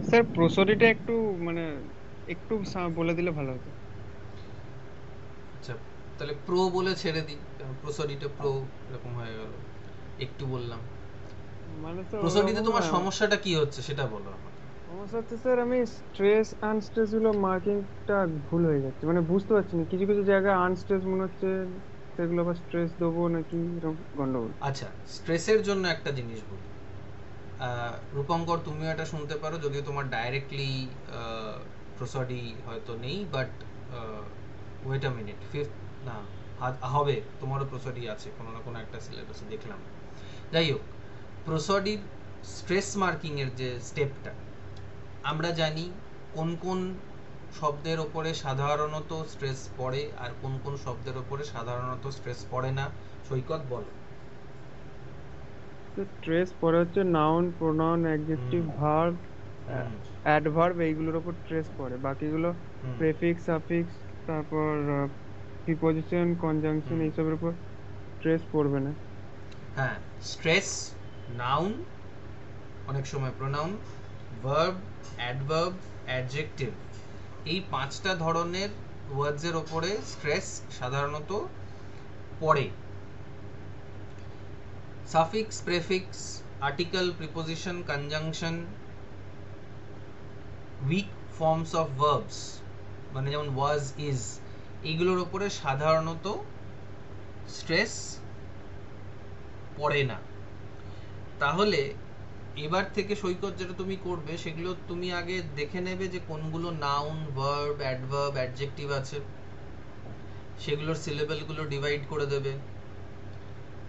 E: স্যার প্রসডিটা একটু মানে একটু বলে দিলে ভালো হতো।
A: আচ্ছা, তাহলে প্রো বলে ছেড়ে দিই, প্রসডিটা প্রো এরকম হয়ে গেল। একটু বললাম,
E: মানে তো
A: প্রসডিতে তোমার সমস্যাটা কি হচ্ছে সেটা বলো আমাকে।
E: সমস্যা হচ্ছে স্যার আমি স্ট্রেস আনস্ট্রেস গুলো মার্কিংটা ভুল হয়ে যাচ্ছে, মানে বুঝতে পারছি না, কিছু কিছু জায়গায় আনস্ট্রেস মনে হচ্ছে, সেগুলো আবার স্ট্রেস দেবো নাকি, এরকম গন্ডগোল।
A: আচ্ছা, স্ট্রেসের জন্য একটা জিনিস বলি, রূপঙ্কর তুমিও এটা শুনতে পারো, যদিও তোমার ডাইরেক্টলি প্রসডি হয়তো নেই, but wait a minute, fifth না হবে, তোমারও প্রসডি আছে কোনো না কোনো একটা সিলেবাসে দেখলাম। যাই হোক, প্রসডির স্ট্রেস মার্কিং এর যে স্টেপটা, আমরা জানি কোন কোন শব্দের ওপরে সাধারণত স্ট্রেস পড়ে আর কোন কোন শব্দের ওপরে সাধারণত স্ট্রেস পড়ে না। সৈকত বলো।
E: স্ট্রেস পড়ে হচ্ছে noun, pronoun, adjective, verb, adverb, এইগুলোর উপর স্ট্রেস পড়ে। বাকিগুলো প্রেফিক্স, সাফিক্স, তারপর প্রিপজিশন, কনজাংশন, এইসবের উপর স্ট্রেস পড়বে না।
A: হ্যাঁ, স্ট্রেস নাউন, অনেক সময় প্রোনাউন, ভার্ব, অ্যাডভার্ব, অ্যাডজেক্টিভ, এই পাঁচটা ধরনের ওয়ার্ডস এর উপরে স্ট্রেস সাধারণত পড়ে। Suffix, prefix, article, preposition, conjunction, weak forms of verbs মানে যেমন ওয়াজ, ইজ, এইগুলোর উপরে সাধারণত স্ট্রেস পড়ে না। তাহলে এবার থেকে সৈকত যেটা তুমি করবে, সেগুলো তুমি আগে দেখে নেবে যে কোনগুলো নাউন, ভার্ব, অ্যাডভার্ব, অ্যাডজেক্টিভ আছে, সেগুলোর সিলেবেলগুলো ডিভাইড করে দেবে।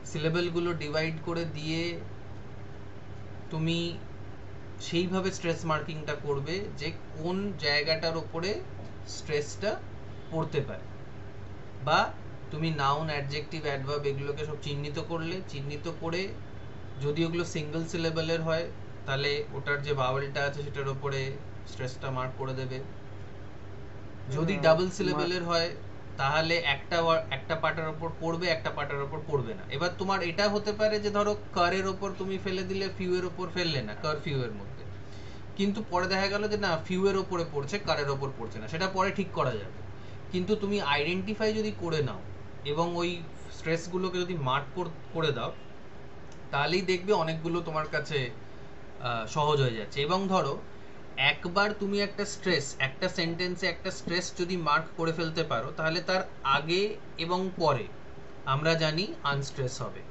A: সিলেবেলগুলো ডিভাইড করে দিয়ে তুমি সেইভাবে স্ট্রেস মার্কিংটা করবে যে কোন জায়গাটার উপরে স্ট্রেসটা পড়তে পারে। বা তুমি নাউন, অ্যাডজেক্টিভ, অ্যাডভার্ব এগুলোকে সব চিহ্নিত করলে, চিহ্নিত করে যদি ওগুলো সিঙ্গেল সিলেবেলের হয় তাহলে ওটার যে ভাওয়েলটা আছে সেটার উপরে স্ট্রেসটা মার্ক করে দেবে। যদি ডাবল সিলেবেলের হয় তাহলে একটা পার্টের উপর পড়বে, একটা পার্টের উপর পড়বে না। এবার তোমার এটা হতে পারে যে ধরো কারের উপর তুমি ফেলে দিলে, ফিউ এর উপর ফেললে না, কার ফিউ এর মধ্যে, কিন্তু পরে দেখা গেল যে না ফিউ এর উপরে পড়ছে, কারের উপর পড়ছে না, সেটা পরে ঠিক করা যাবে। কিন্তু তুমি আইডেন্টিফাই যদি করে নাও এবং ওই স্ট্রেসগুলোকে যদি মার্ক করে দাও, তাহলেই দেখবে অনেকগুলো তোমার কাছে সহজ হয়ে যাচ্ছে। এবং ধরো একবার তুমি একটা স্ট্রেস, একটা সেন্টেন্সে একটা স্ট্রেস যদি মার্ক করে ফেলতে পারো, তাহলে তার আগে এবং পরে আমরা জানি আনস্ট্রেস হবে।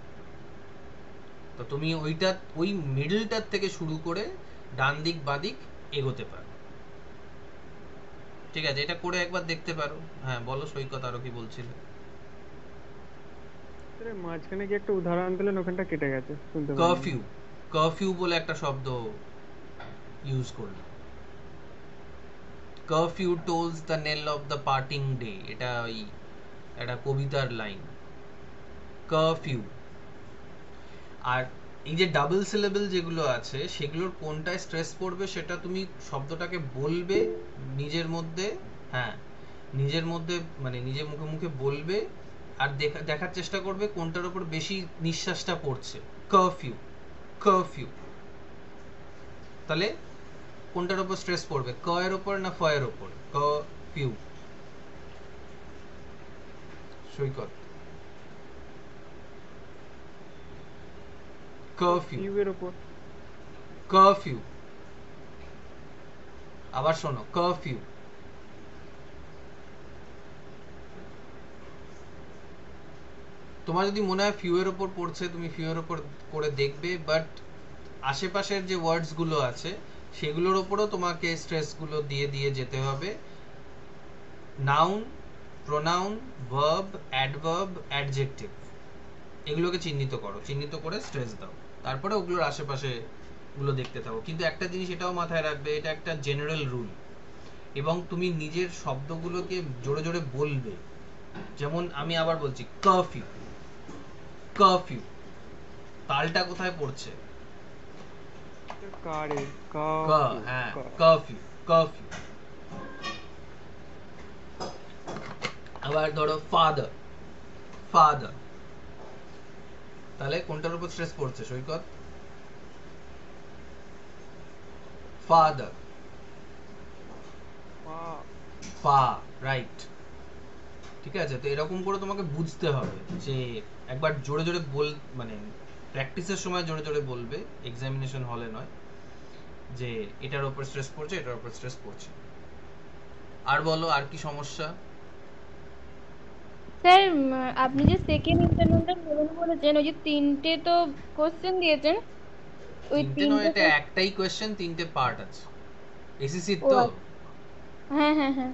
A: তো তুমি ওই মিডলটার থেকে শুরু করে ডান দিক বাঁ দিক এগোতে পারো। ঠিক আছে, এটা করে একবার দেখতে পারো। হ্যাঁ বলো সৈকত, আরো কি বলছিলে?
E: মাঝখানে কি একটা উদাহরণ দিলেন, ওখানটা কেটে গেছে, শুনতে পাইনি।
A: কারফিউ বলে একটা শব্দ ইউজ করলো। Curfew tours the nail of the parting day, এটা ওই একটা কবিতার লাইন, কারফিউ। আর এই যে ডাবল সিলেবল যেগুলো আছে, সেগুলোর কোনটায় স্ট্রেস পড়বে সেটা তুমি শব্দটাকে বলবে নিজের মধ্যে, হ্যাঁ নিজের মধ্যে মানে নিজের মুখে মুখে বলবে, আর দেখার চেষ্টা করবে কোনটার উপর বেশি নিঃশ্বাসটা পড়ছে। Curfew, curfew. তাহলে কোনটার উপর স্ট্রেস পড়বে, ক এর উপর না ফ এর উপর? কারফিউ। সৈকত? কারফিউ
E: এর উপর।
A: কারফিউ। আবার শোনো, কারফিউ। তোমার যদি মনে হয় ফিউ এর উপর পড়ছে, তুমি ফিউ এর উপর করে দেখবে, বাট আশেপাশের যে ওয়ার্ডস গুলো আছে সেগুলোর উপরও তোমাকে স্ট্রেস গুলো দিয়ে দিয়ে যেতে হবে। Noun, pronoun, verb, adverb, adjective, এগুলোকে চিহ্নিত করো, চিহ্নিত করে স্ট্রেস দাও, তারপরে ওগুলোর আশেপাশে গুলো দেখতে থাকো। কিন্তু একটা জিনিস এটাও মাথায় রাখবে, এটা একটা জেনারেল রুল, এবং তুমি নিজের শব্দগুলোকে জোরে জোরে বলবে। যেমন আমি আবার বলছি কারফিউ, কারফিউ, তালটা কোথায় পড়ছে?
E: কারে,
A: হ্যাঁ কারফিউ, কারফিউ। আবার ধরো ফাদার, ফাদার, তাহলে কোনটার উপর স্ট্রেস পড়ছে সৈকত? ফাদার, ফা, রাইট। ঠিক আছে, তো এরকম করে তোমাকে বুঝতে হবে যে একবার জোরে জোরে মানে প্র্যাকটিসের সময় জোরে জোরে বলবে, এক্সামিনেশন হলে নয়, যে এটার উপর স্ট্রেস পড়ছে, এটার উপর স্ট্রেস পড়ছে। আর বলো, আর কি সমস্যা?
D: স্যার আপনি যে সেকেন্ড ইন্টারনালটা নেবেন বলেছেন, ওই যে তিনটে তো কোশ্চেন দিয়েছেন, ওই
A: তিনটে এটা একটাই কোশ্চেন, তিনটে পার্ট আছে এসএসসি তো।
D: হ্যাঁ হ্যাঁ হ্যাঁ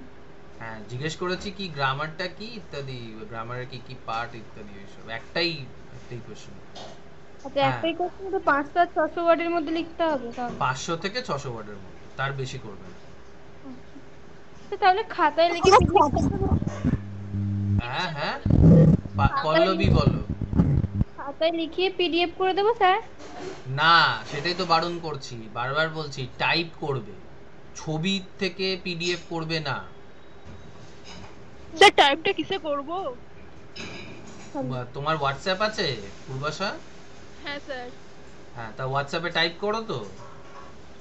A: হ্যাঁ, জিজ্ঞেস করেছি কি গ্রামারটা কি ইত্যাদি, গ্রামারের কি কি পার্ট ইত্যাদি, এইসব একটাই কোশ্চেন।
D: আচ্ছা, একটাই কোশ্চেন তো 500 আর 600 ওয়ার্ডের মধ্যে লিখতে হবে তাহলে?
A: 500 থেকে 600 ওয়ার্ডের মধ্যে, তার বেশি করবে না।
D: তাহলে খাতায় লিখে
A: হ্যাঁ হ্যাঁ, পল্লবী বলো।
D: খাতায় লিখিয়ে পিডিএফ করে দেবো স্যার?
A: না, সেটাই তো বারণ করছি, বারবার বলছি, টাইপ করবে, ছবি থেকে পিডিএফ করবে না।
H: স্যার টাইপটা কিসে করব?
A: তোমার হোয়াটসঅ্যাপ আছে পূর্বাশা?
H: হ্যাঁ স্যার।
A: হ্যাঁ, তা হোয়াটসঅ্যাপে টাইপ করো তো?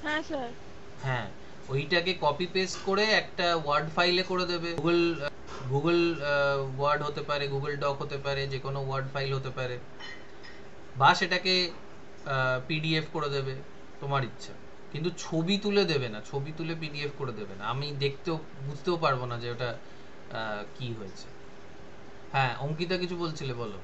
H: হ্যাঁ স্যার।
A: হ্যাঁ, ওইটাকে কপি পেস্ট করে একটা ওয়ার্ড ফাইলে করে দেবে। গুগল ওয়ার্ড হতে পারে, গুগল ডক হতে পারে, যে কোনো ওয়ার্ড ফাইল হতে পারে, বা সেটাকে পিডিএফ করে দেবে, তোমার ইচ্ছা। কিন্তু ছবি তুলে দেবে না, ছবি তুলে পিডিএফ করে দেবে না, আমি বুঝতেও পারবো না যে ওটা কি হয়েছে। হ্যাঁ, অঙ্কিতা কিছু বলছিলে, বলো।